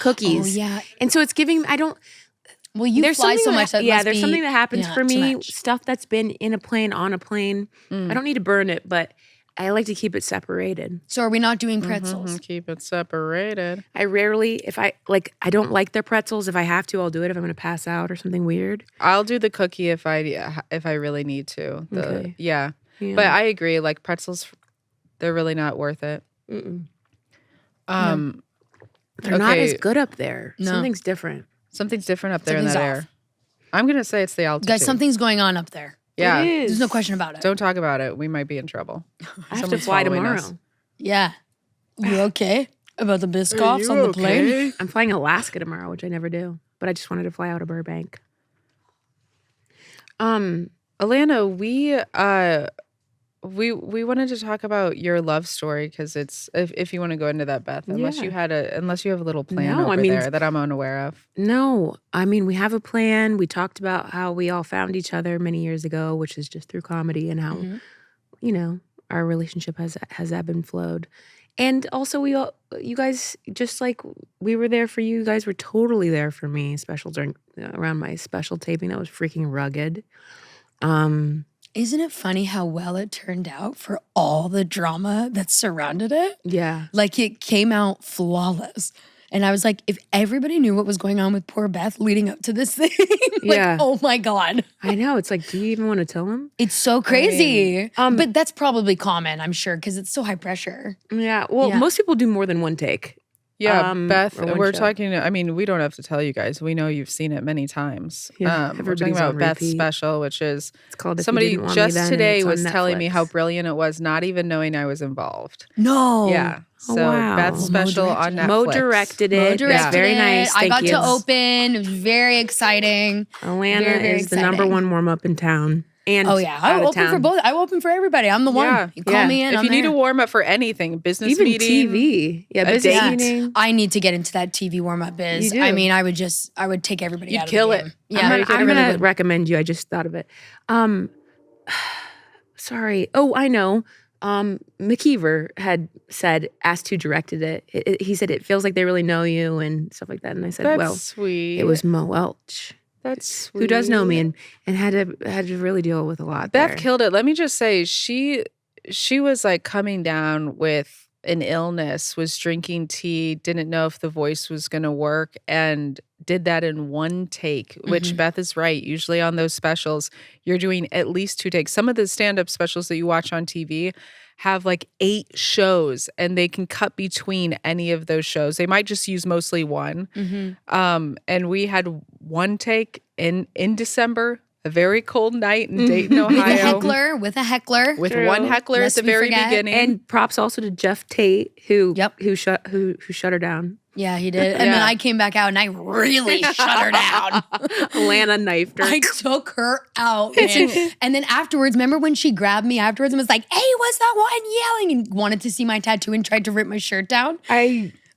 cookies. Oh, yeah. and so it's giving. I don't. Well, you There's fly something so that, much that yeah, must there's be, something that happens yeah, for too me. much. Stuff that's been in a plane, on a plane. I don't need to burn it, but I like to keep it separated. So are we not doing pretzels? keep it separated. I rarely, if I like, I don't like their pretzels. If I have to, I'll do it. If I'm going to pass out or something weird. I'll do the cookie if I really need to. Okay. Yeah. Yeah. But I agree. Like pretzels, they're really not worth it. Mm-mm. Um, They're not as okay. good up there. No. Something's different. Something's different up there in that Something's air. off. I'm gonna say it's the altitude. Guys, something's going on up there. Yeah. It is. There's no question about it. Don't talk about it. We might be in trouble. I have to Someone's fly following tomorrow. us. Yeah. You okay about the Biscoffs on the plane? I'm flying Alaska tomorrow, which I never do. But I just wanted to fly out of Burbank. Alana, we wanted to talk about your love story because it's if you want to go into that, Beth, unless Yeah. you have a little plan No, over I mean- there that I'm unaware of. No, I mean, we have a plan. We talked about how we all found each other many years ago, which is just through comedy, and how, you know, our relationship has ebbed and flowed. And also, you guys, just like we were there for you, you guys were totally there for me, around my special taping that was freaking rugged. Isn't it funny how well it turned out for all the drama that surrounded it? Yeah. Like it came out flawless. And I was like, if everybody knew what was going on with poor Beth leading up to this thing, like, Yeah. oh my God. I know. It's like, do you even want to tell him? It's so crazy. but that's probably common, I'm sure, because it's so high pressure. Yeah. Well, Yeah. most people do more than one take. Yeah, Beth, or one we're show. talking. I mean, we don't have to tell you guys. We know you've seen it many times. Yeah, We're talking everybody's about on Beth's repeat. special, which is It's called If You somebody Didn't Want Me just Then, and today it's on was telling me how Netflix. brilliant it was, not even knowing I was involved. No. Yeah. Oh, So wow. Beth's Mo special on directed Netflix. it. Mo directed it. Mo It's directed very it. nice. I Thank got you. to open. It was very exciting. Alana Very, very is the number exciting. one warm up in town. and Oh yeah, out I'm of open for town. both. I'm open for everybody. I'm the one. Yeah. You call me in. If I'm you need there. a warm up for anything, business Even meeting, TV. Yeah, a business date. meeting. I need to get into that TV warm up biz. You do. I mean, I would take everybody You'd out of kill the it. game. I'm Yeah, gonna- I I'm really gonna would. recommend you. I just thought of it. Sorry. Oh, I know. McKeever had asked who directed it. He said it feels like they really know you and stuff like that. And I said, That's well, sweet. it was Mo Welch, That's sweet. who does know me and had to really deal with a lot. Beth there. killed it. Let me just say, she was like coming down with an illness, was drinking tea, didn't know if the voice was going to work, and did that in one take, which Beth is right. Usually on those specials, you're doing at least 2 takes. Some of the stand-up specials that you watch on TV have like 8 shows, and they can cut between any of those shows. They might just use mostly one. And we had 1 take in December, a very cold night in Dayton, Ohio. With a heckler. With True. one heckler Lest at the we very forget. beginning. And props also to Jeff Tate, who Yep. who shut her down. Yeah, he did. And then Yeah. I came back out and I really shut her down. Alana knifed her. I took her out, man. And then afterwards, remember when she grabbed me afterwards and was like, "Hey, what's that one yelling?" And wanted to see my tattoo and tried to rip my shirt down.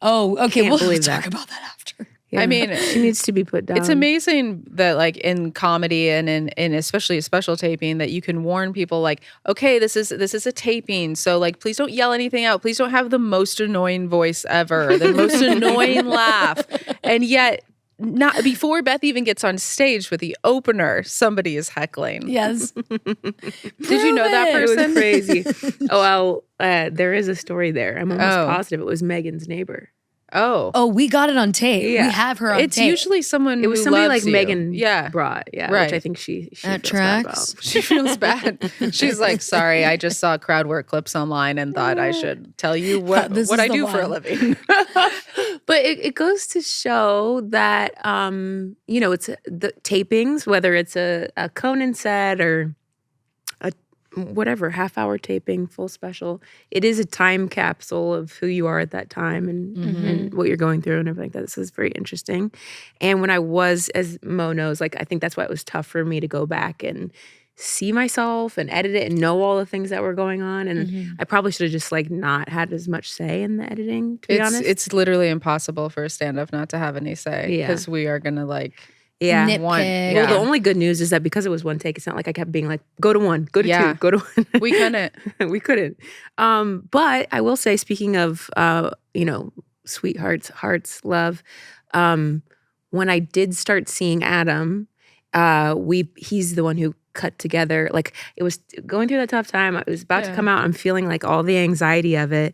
Oh, okay. Can't We'll believe talk that. about that after. Yeah, I mean, she needs to be put down. It's amazing that like in comedy and in especially a special taping that you can warn people like, okay, this is a taping. So like, please don't yell anything out. Please don't have the most annoying voice ever, the most annoying laugh. And yet not before Beth even gets on stage with the opener, somebody is heckling. Yes. Did you know that It was person? crazy. Oh, well, there is a story there. I'm almost Oh. positive it was Megan's neighbor. Oh. We got it on tape. Yeah. We have her on It's tape. usually someone It was who somebody loves like you. Megan Yeah. brought. Yeah, Right. which I think she That feels bad tracks. about. She feels bad. She's like, sorry, I just saw crowd work clips online and thought I should tell you what This what is I the do for a one. living. But it goes to show that it's the tapings, whether it's a Conan set or a whatever half-hour taping, full special, it is a time capsule of who you are at that time and what you're going through and everything like that. This is very interesting. And when I was, as Mo knows, like I think that's why it was tough for me to go back and see myself and edit it and know all the things that were going on. And I probably should have just like not had as much say in the editing, to be honest. It's literally impossible for a stand-up not to have any say. Yeah. Because we are gonna like Yeah. Nitpick. want Well, the only good news is that because it was one take, it's not like I kept being like, go to 1, go to Yeah. 2, go to 1. we couldn't. We couldn't. But I will say, speaking of, sweethearts, hearts, love, when I did start seeing Adam, he's the one who cut together. Like it was going through that tough time. I was about to come out. I'm feeling like all the anxiety of it.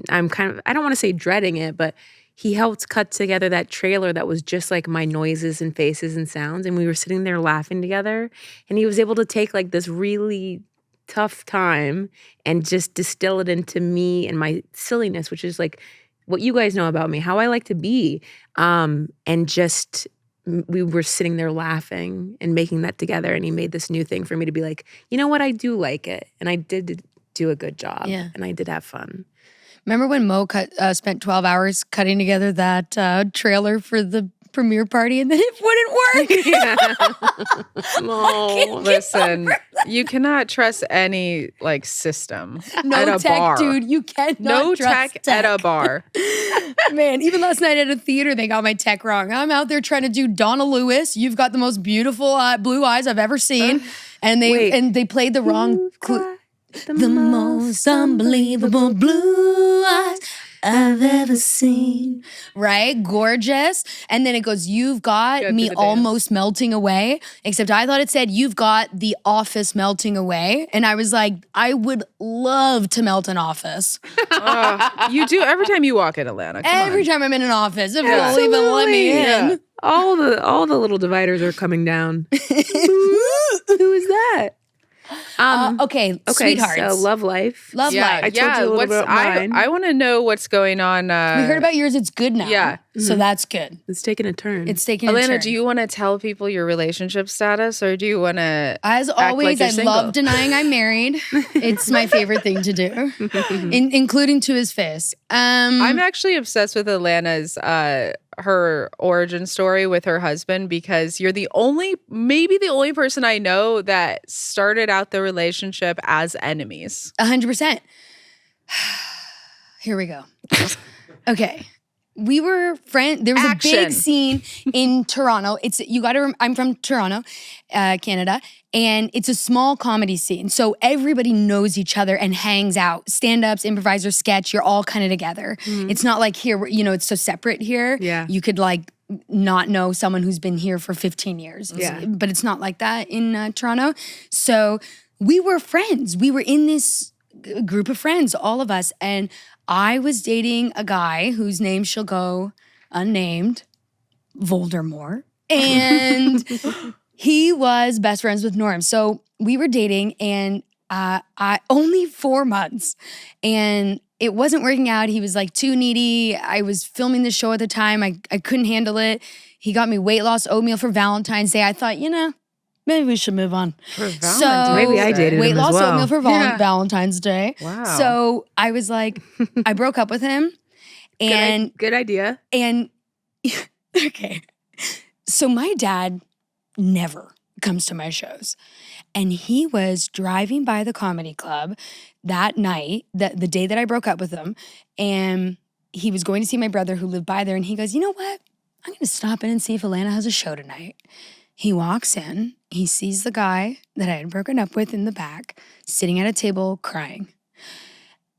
I'm kind of, I don't want to say dreading it, but he helped cut together that trailer that was just like my noises and faces and sounds. And we were sitting there laughing together. And he was able to take like this really tough time and just distill it into me and my silliness, which is like what you guys know about me, how I like to be. And just, we were sitting there laughing and making that together. And he made this new thing for me to be like, you know what? I do like it. And I did do a good job. Yeah. And I did have fun. Remember when Mo spent 12 hours cutting together that trailer for the premiere party and then it wouldn't work? Oh, Listen, you cannot trust any like system No at a tech, bar. dude. You cannot No trust tech at a bar. Man, even last night at a theater, they got my tech wrong. I'm out there trying to do Donna Lewis. You've got the most beautiful blue eyes I've ever seen. And they played the wrong clue. The most unbelievable blue eyes I've ever seen. Right? Gorgeous. And then it goes, you've got Go me do the almost melting away. Except I thought it said, you've got the office melting away. And I was like, I would love to melt an office. You do every time you walk in Atlanta. Come Every on. time I'm in an office, if they'll even let me in. Yeah. All the little dividers are coming down. Who is that? Okay, sweethearts. So love life. Love life. I told you a little bit about mine. I want to know what's going on. We heard about yours. It's good now. Yeah. So that's good. It's taking a turn. It's taking a Elena, turn. do you want to tell people your relationship status, or do you want to? As always, I love denying I'm married. It's my favorite thing to do, including to his face. I'm actually obsessed with Elena's her origin story with her husband, because you're maybe the only person I know that started out the relationship as enemies. 100%. Here we go. Okay. We were friends. There was a big scene in Toronto. I'm from Toronto, Canada, and it's a small comedy scene. So everybody knows each other and hangs out. Stand-ups, improvisers, sketch, you're all kind of together. It's not like here, it's so separate here. Yeah. You could not know someone who's been here for 15 years. Yeah. But it's not like that in Toronto. So we were friends. We were in this group of friends, all of us, and I was dating a guy whose name shall go unnamed, Voldemort, and he was best friends with Norm. So we were dating, and I only 4 months, and it wasn't working out. He was too needy. I was filming the show at the time. I couldn't handle it. He got me weight loss oatmeal for Valentine's Day. I thought, maybe we should move on. So maybe I dated weight him loss as well. oatmeal for Valentine's Day. Wow. So I was like, I broke up with him, and good idea. And okay, so my dad never comes to my shows, and he was driving by the comedy club that night, the day that I broke up with him, and he was going to see my brother who lived by there, and he goes, you know what? I'm going to stop in and see if Elena has a show tonight. He walks in, he sees the guy that I had broken up with in the back, sitting at a table crying.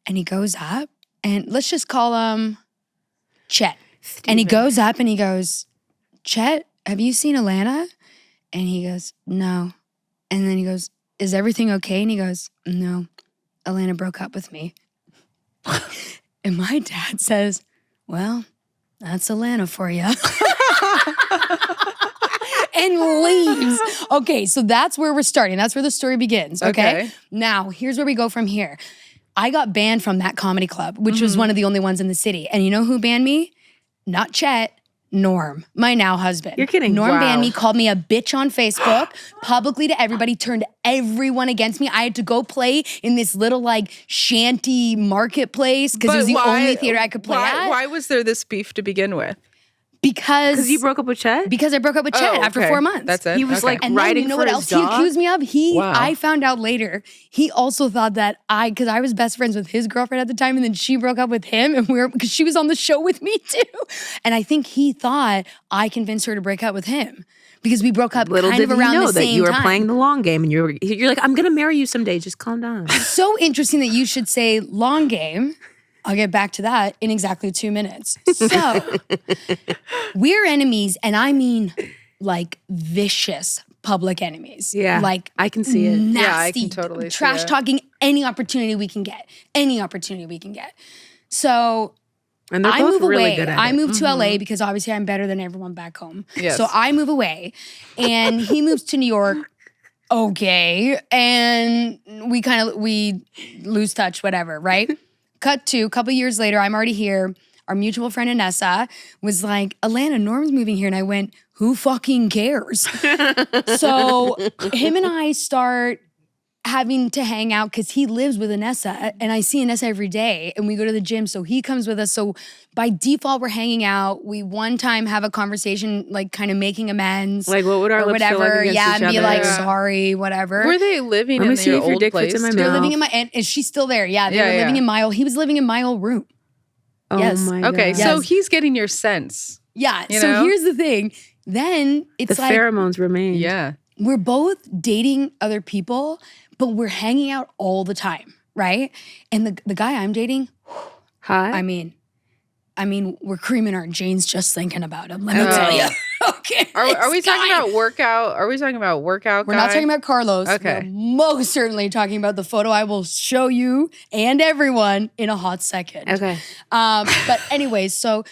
And he goes up, and let's just call him Chet. Steven. And he goes up and he goes, Chet, have you seen Elena? And he goes, no. And then he goes, is everything okay? And he goes, no, Elena broke up with me. And my dad says, well, that's Elena for you. And leaves. Okay, so that's where we're starting. That's where the story begins, okay? Now, here's where we go from here. I got banned from that comedy club, which was one of the only ones in the city. And you know who banned me? Not Chet, Norm, my now husband. You're kidding. Norm Wow. banned me, called me a bitch on Facebook, publicly to everybody, turned everyone against me. I had to go play in this little shanty marketplace because it was the only theater I could play at. Why was there this beef to begin with? Because you broke up with Chet? Because I broke up with Chet after 4 months. That's it. He was And writing then you know for what his else dog? he accused me of? Wow. I found out later, he also thought that because I was best friends with his girlfriend at the time, and then she broke up with him, and because she was on the show with me too. And I think he thought I convinced her to break up with him because we broke up Little kind did of he around know the that same you were time. playing the long game, and you're like, I'm gonna marry you someday. Just calm down. So interesting that you should say long game. I'll get back to that in exactly 2 minutes. So, we're enemies, and I mean vicious public enemies. Yeah, I can see it. Nasty, Yeah, I can totally see trash it. talking any opportunity we can get. So, And they're I both move really away. good at I it. move to LA because obviously I'm better than everyone back home. Yes. So I move away, and he moves to New York. Okay, and we lose touch, whatever, right? Cut to a couple years later, I'm already here. Our mutual friend Anessa was like, Alana, Norm's moving here. And I went, who fucking cares? So him and I start having to hang out because he lives with Anessa, and I see Anessa every day, and we go to the gym, so he comes with us. So by default, we're hanging out. We one time have a conversation, kind of making amends. Like, what would our or lips feel whatever, like against yeah, each and be other? like, Yeah. sorry, whatever. Were they living Let in me see their if your old dick fits place? in my too? They're mouth. living in my, and is she still there? Yeah, they Yeah, were living yeah. he was living in my old room. Oh Yes. my god. Okay, so Yes. he's getting your sense. Yeah, You so know? here's the thing. Then the it's pheromones remain. Yeah. we're both dating other people, but we're hanging out all the time, right? And the guy I'm dating, Hot. I mean, we're creaming our jeans just thinking about him. Let me tell you. Okay. Are we this talking guy- about workout? Are we talking about workout? We're not guy? talking about Carlos. Okay. We're most certainly talking about the photo I will show you and everyone in a hot second. Okay. But anyways, so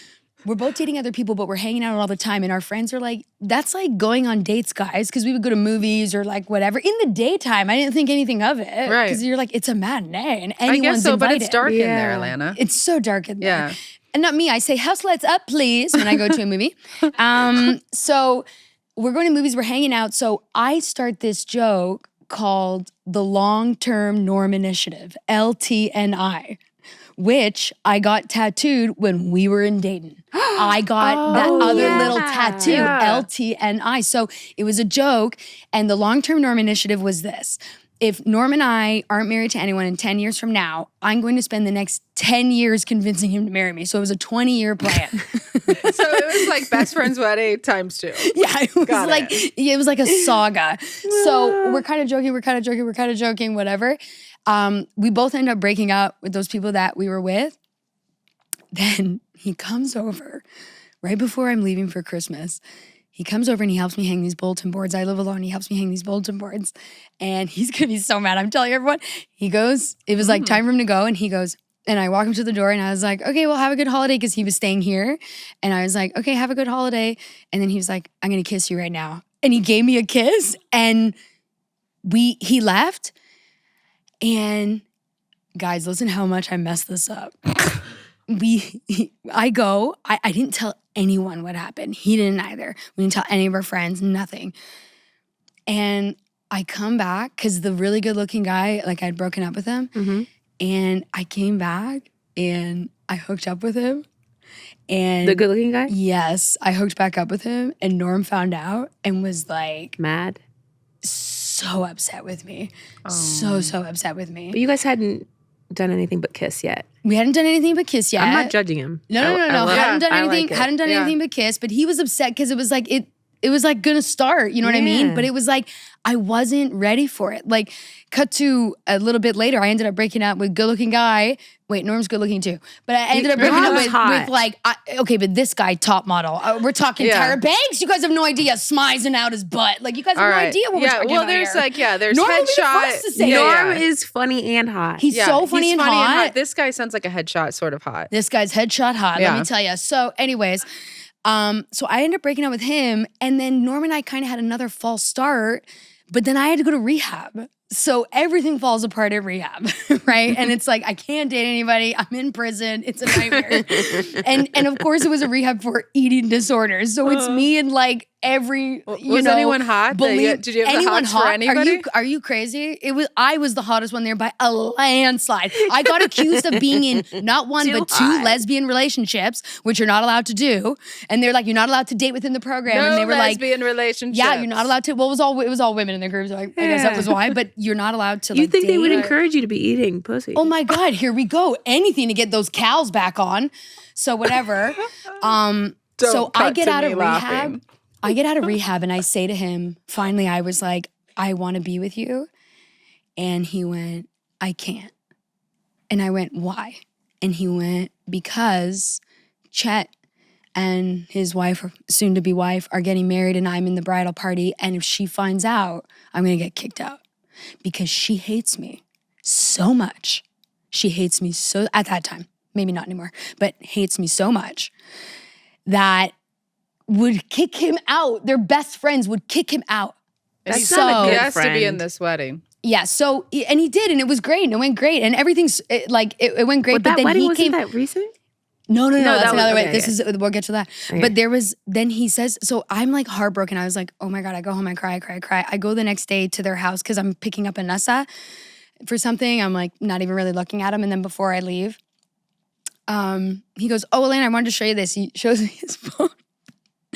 we're both dating other people, but we're hanging out all the time. And our friends are like, that's like going on dates, guys, because we would go to movies or whatever. In the daytime, I didn't think anything of it. Right. Because you're like, it's a matinee and I anyone's guess so, invited. but it's dark in there, Yeah. Alana. It's so dark in there. Yeah. and not me, I say house lights up, please, when I go to a movie. So we're going to movies, we're hanging out. So I start this joke called the Long-Term Norm Initiative, LTNI, which I got tattooed when we were in Dayton. I got that other little tattoo, LTNI. So it was a joke. And the Long-Term Norm Initiative was this. If Norm and I aren't married to anyone in 10 years from now, I'm going to spend the next 10 years convincing him to marry me. So it was a 20-year plan. So it was like best friend's wedding times 2. Yeah, it was like a saga. So we're kind of joking, whatever. We both end up breaking up with those people that we were with. Then he comes over right before I'm leaving for Christmas. He comes over and he helps me hang these bulletin boards. I live alone. He helps me hang these bulletin boards. And he's going to be so mad. I'm telling everyone. He goes, it was like time for him to go. And he goes, and I walk him to the door and I was like, okay, well, have a good holiday, because he was staying here. And I was like, okay, have a good holiday. And then he was like, I'm going to kiss you right now. And he gave me a kiss and he left. And guys, listen how much I messed this up. I didn't tell anyone what happened. He didn't either. We didn't tell any of our friends, nothing. And I come back because the really good looking guy, like I'd broken up with him. And I came back and I hooked up with him. And The good looking guy? yes, I hooked back up with him and Norm found out and was like Mad? so upset with me. So upset with me. But you guys hadn't done anything but kiss yet. We hadn't done anything but kiss yet. I'm not judging him. No. Hadn't done anything but kiss. But he was upset because it was like it was like gonna start. You know what I mean? Yeah. But it was like I wasn't ready for it. Like, cut to a little bit later, I ended up breaking up with good looking guy. Wait, Norm's good looking too. But I ended up breaking up with like, okay, but this guy, top model. We're talking Tyra Banks. You guys have no idea. Smizing out his butt. Like, you guys have no idea what we're talking about there's here. there's Norm would be the headshot. first to say Norm is funny and hot. He's so funny and hot. This guy sounds like a headshot sort of hot. This guy's headshot hot, let me tell you. So anyways, so I ended up breaking up with him, and then Norm and I kind of had another false start, but then I had to go to rehab. So everything falls apart at rehab, right? And it's like, I can't date anybody. I'm in prison. It's a nightmare. and of course, it was a rehab for eating disorders. So it's me and like every, was anyone hot? Did you have the hots for anybody? Are you crazy? I was the hottest one there by a landslide. I got accused of being in not one, but 2 lesbian relationships, which you're not allowed to do. And they're like, you're not allowed to date within the program. No and they were lesbian relationships. Yeah, you're not allowed to. Well, it was all women in the group, so I guess that was why. But you're not allowed to. You think date. they would encourage you to be eating pussy? Oh my God, here we go. Anything to get those cows back on. So whatever. So I get out of rehab. I get out of rehab and I say to him, finally, I was like, I want to be with you. And he went, I can't. And I went, why? And he went, because Chet and his wife, or soon-to-be wife, are getting married and I'm in the bridal party. And if she finds out, I'm going to get kicked out because she hates me so much. She hates me so, at that time, maybe not anymore, but hates me so much that would kick him out. Their best friends would kick him out. That's so, not a good friend. He has to be in this wedding. Yeah, so, and he did, and it was great, and it went great, and everything's, it went great, but then he came. Wasn't that recent? No, that's another way. Okay. We'll get to that. Okay. But then he says, so I'm like heartbroken. I was like, oh my God, I go home, I cry. I go the next day to their house because I'm picking up Anessa for something. I'm like not even really looking at him. And then before I leave, he goes, oh, Elena, I wanted to show you this. He shows me his phone.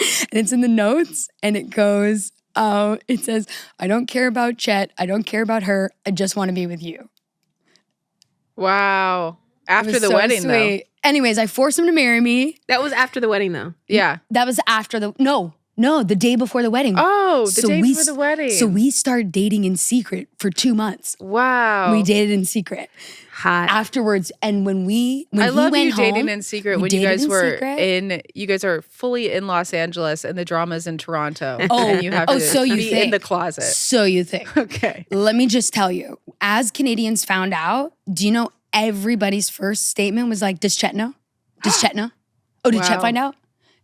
And it's in the notes, and it goes, it says, I don't care about Chet. I don't care about her. I just want to be with you. Wow. After the wedding, sweet. Though. Anyways, I forced him to marry me. That was after the wedding, though. Yeah. That was after the, no, the day before the wedding. Oh, the day before the wedding. So we started dating in secret for 2 months. Wow. We dated in secret. Hot. Afterwards, and when he I love went you home, dating in secret when you guys you guys are fully in Los Angeles and the drama's in Toronto. And you have to so you be think. in the closet. So you think. Okay. Let me just tell you, as Canadians found out, do you know everybody's first statement was like, does Chet know? Does Chet know? Oh, did Chet find out?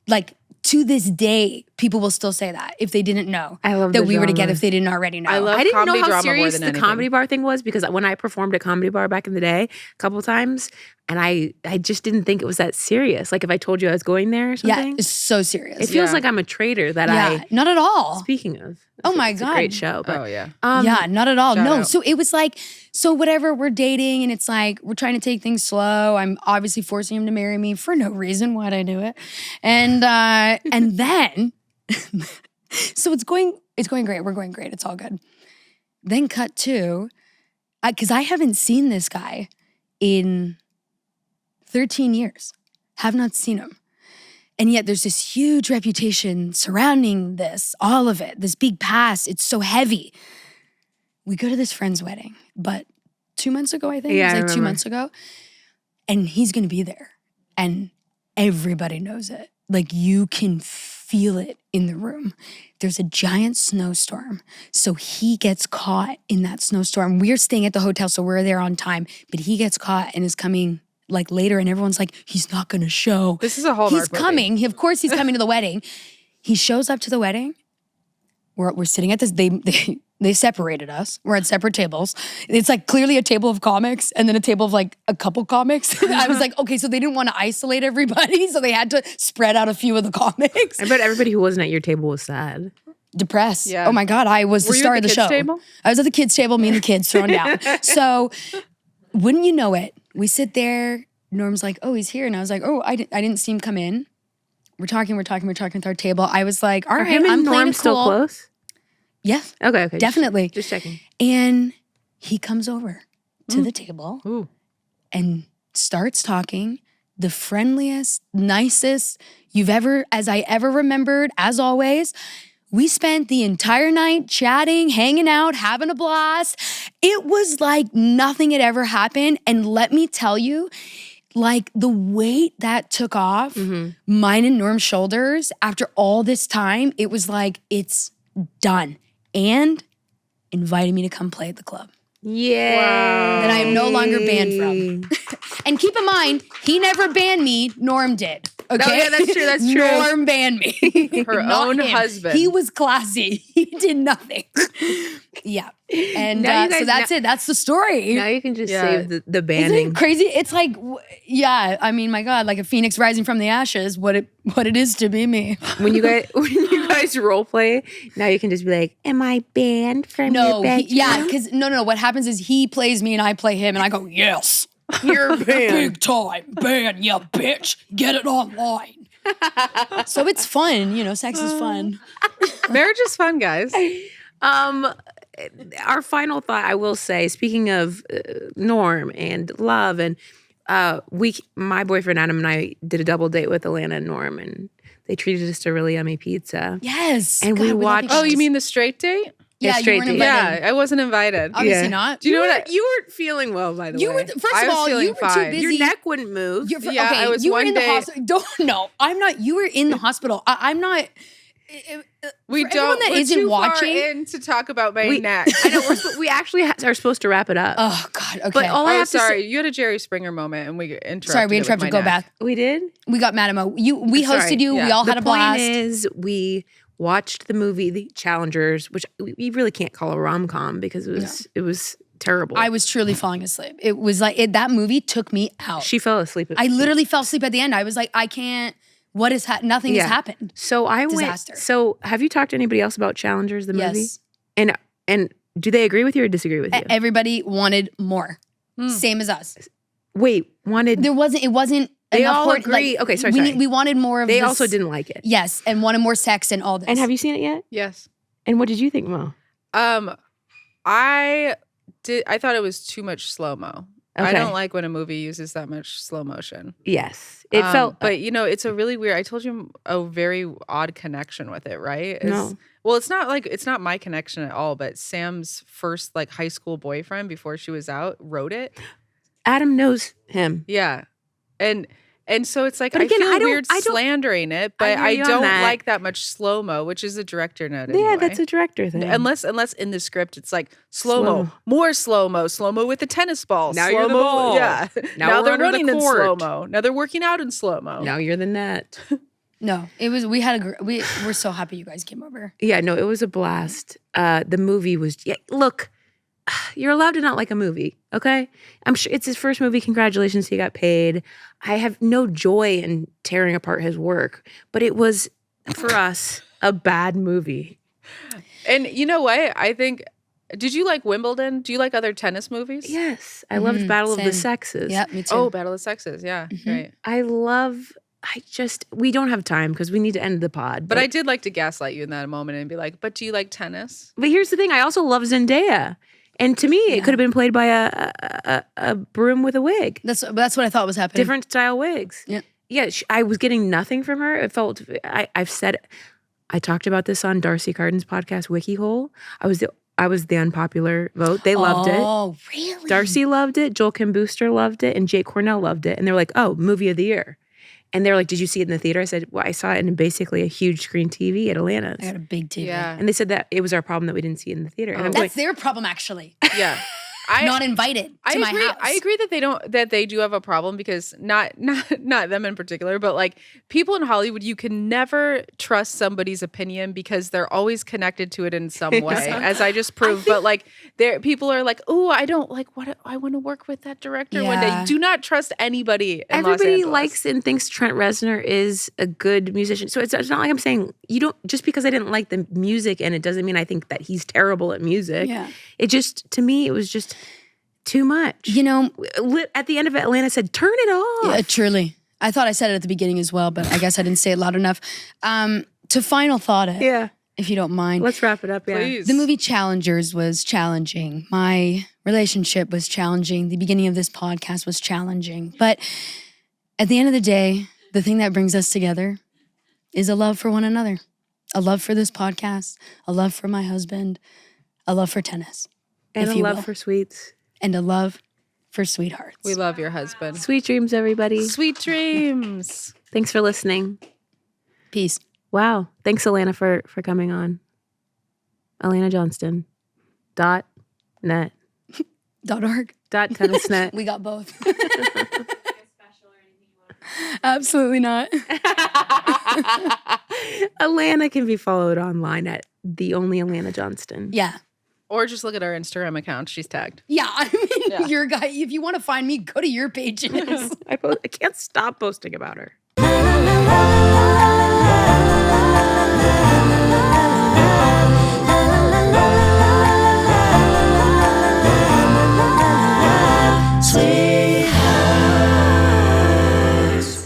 Like to this day, people will still say that if they didn't know I love that the we were genre. together, if they didn't already know. I love I didn't comedy know how drama more serious than the anything. comedy bar thing was because when I performed at Comedy Bar back in the day, a couple times, and I just didn't think it was that serious. Like if I told you I was going there or Yeah, something, it's so serious. it feels Yeah. like I'm a traitor that Yeah, not at all. Speaking of, Oh my it's a God. great show. But Oh yeah. Yeah, not at all. shout No. out. So it was like, so whatever, we're dating and it's like, we're trying to take things slow. I'm obviously forcing him to marry me for no reason. Why'd I do it? And then, so it's going great. We're going great. It's all good. Then cut to, because I haven't seen this guy in 13 years. Have not seen him. And yet there's this huge reputation surrounding this, all of it, this big past. It's so heavy. We go to this friend's wedding, but 2 months ago, I think. Yeah, it was I like 2 remember. months ago. And he's going to be there. And everybody knows it. Like you can feel it in the room. There's a giant snowstorm. So he gets caught in that snowstorm. We're staying at the hotel, so we're there on time. But he gets caught and is coming like later, and everyone's like, he's not gonna show. This is a Hallmark He's movie. coming. Of course, he's coming to the wedding. He shows up to the wedding. We're sitting at this. They separated us. We're at separate tables. It's like clearly a table of comics and then a table of like a couple comics. I was like, okay, so they didn't want to isolate everybody, so they had to spread out a few of the comics. I bet everybody who wasn't at your table was sad. Depressed. Yeah. Oh my God, I was Were the you star at of the the show. kids' table? I was at the kids' table, me and the kids thrown down. So wouldn't you know it, we sit there, Norm's like, oh, he's here. And I was like, oh, I didn't see him come in. We're talking with our table. I was like, all Are right, him and I'm playing Norm it still cool. close? Yeah, Okay. definitely. Just checking. And he comes over to the table Ooh. and starts talking. The friendliest, nicest as I ever remembered, as always. We spent the entire night chatting, hanging out, having a blast. It was like nothing had ever happened. And let me tell you, like the weight that took off mine and Norm's shoulders after all this time, it was like, it's done. And invited me to come play at the club. Yeah. That I am no longer banned from. And keep in mind, he never banned me, Norm did. Okay? yeah, that's true, that's true. Norm banned me. Her Not own him. husband. He was classy. He did nothing. Yeah. And Now you so guys- that's it. That's the story. Now you can just Yeah. save the Isn't banning. it crazy? It's like, yeah, I mean, my God, like a phoenix rising from the ashes, what it is to be me. When you guys role play, now you can just be like, "Am I banned from No, your bedroom?" yeah, because no. What happens is he plays me and I play him, and I go, yes, You're banned. big time, ban, yeah, bitch, get it online. So it's fun, sex is fun. Marriage is fun, guys. Our final thought, I will say, speaking of Norm and love, and my boyfriend Adam and I did a double date with Alana and Norm, and they treated us to really yummy pizza. Yes, And we love watched- pizza. Oh, you mean the straight date? yeah? straight You weren't date. invited. Yeah, I wasn't invited. Obviously Yeah. not. Do you know what? You weren't feeling well, by the You way. were first I of was all, feeling you were too fine. busy. Your neck wouldn't move. Yeah, okay, I was you were one in the day- hospital. No, I'm not. You were in the hospital. I'm not. We For everyone don't. that we're isn't too far watching- in to talk about my We- neck. I know we actually are supposed to wrap it up. Oh God. Okay. But all I Oh, have to sorry. say, You had a Jerry Springer moment, and we interrupted. Sorry, we it with interrupted. my Go neck. Beth. we did. We got mad at Mo. We hosted Sorry. you. We Yeah. all had The a blast. point is, we watched the movie The Challengers, which we really can't call a rom-com because it was terrible. I was truly falling asleep. It was like that movie took me out. She fell asleep. I literally fell asleep at the end. I was like, I can't. What is nothing Yeah. has happened. So I Disaster. went. So have you talked to anybody else about Challengers, the movie? Yes. And do they agree with you or disagree with you? Everybody wanted more. Same as us. Wait, wanted. It wasn't. They enough all for- agree. Okay, sorry, We, sorry. we wanted more of They this- also didn't like it. Yes, and wanted more sex and all this. And have you seen it yet? Yes. And what did you think, Mo? I thought it was too much slow mo. I Okay. don't like when a movie uses that much slow motion. Yes, it felt. but it's a really weird. I told you a very odd connection with it, right? No. Well, it's not my connection at all. But Sam's first high school boyfriend before she was out wrote it. Adam knows him. Yeah, and so it's like But again, I feel I don't- weird I don't- slandering it, but hear I you on don't that. like that much slow mo, which is a director note. Yeah, Anyway. that's a director thing. Unless in the script it's like slow mo, Slow-mo. more slow mo with the tennis ball. Now you're the slow-mo, ball. Yeah. Now Now we're they're under the running in court. slow mo. Now they're working out in slow mo. now you're the net. No, we're so happy you guys came over. Yeah, no, it was a blast. The movie was, look, you're allowed to not like a movie, okay? I'm sure it's his first movie. Congratulations, he got paid. I have no joy in tearing apart his work, but it was, for us, a bad movie. And you know what? I think, did you like Wimbledon? Do you like other tennis movies? Yes, I loved Battle of the same. Sexes. Yeah, me too. Oh, Battle of the Sexes. Yeah, right. We don't have time because we need to end the pod. But I did like to gaslight you in that moment and be like, but do you like tennis? But here's the thing, I also love Zendaya. And to me, it could have been played by a broom with a wig. That's what I thought was happening. Different style wigs. Yeah. Yeah, I was getting nothing from her. It felt, I talked about this on Darcy Carden's podcast, WikiHole. I was the unpopular vote. They loved it. Oh, really? Darcy loved it. Joel Kim Booster loved it. And Jake Cornell loved it. And they were like, oh, movie of the year. And they were like, did you see it in the theater? I said, well, I saw it in basically a huge screen TV at Atlanta's. I got a big TV. Yeah. And they said that it was our problem that we didn't see it in the theater. And I'm That's their problem, actually. Yeah. Not invited to my house. I agree that they do have a problem because not them in particular, but like people in Hollywood, you can never trust somebody's opinion because they're always connected to it in some way, as I just proved. But like people are like, oh, I don't like what I want to work with that director one day. Do not trust anybody in Los Everybody Angeles. likes and thinks Trent Reznor is a good musician. So it's not like I'm saying just because I didn't like the music and it doesn't mean I think that he's terrible at music. Yeah. It just, to me, it was just too much. You know, at the end of it, Elena said, turn it off. yeah, truly. I thought I said it at the beginning as well, but I guess I didn't say it loud enough. To final thought it, Yeah. if you don't mind. Let's wrap it up. Yeah. Please. The movie Challengers was challenging. My relationship was challenging. The beginning of this podcast was challenging. But at the end of the day, the thing that brings us together is a love for one another. A love for this podcast. A love for my husband. A love for tennis. And if a you love will. for sweets. And a love for sweethearts. We love your husband. Sweet dreams, everybody. Sweet dreams. Thanks for listening. Peace. Wow. Thanks, Elena, for coming on. Alana Johnston. .net. .org. .tennisnet. We got both. Absolutely not. Alana can be followed online at the only Alana Johnston. Yeah. Or just look at our Instagram account. She's tagged. Yeah. I mean, your guy, if you want to find me, go to your pages. I can't stop posting about her.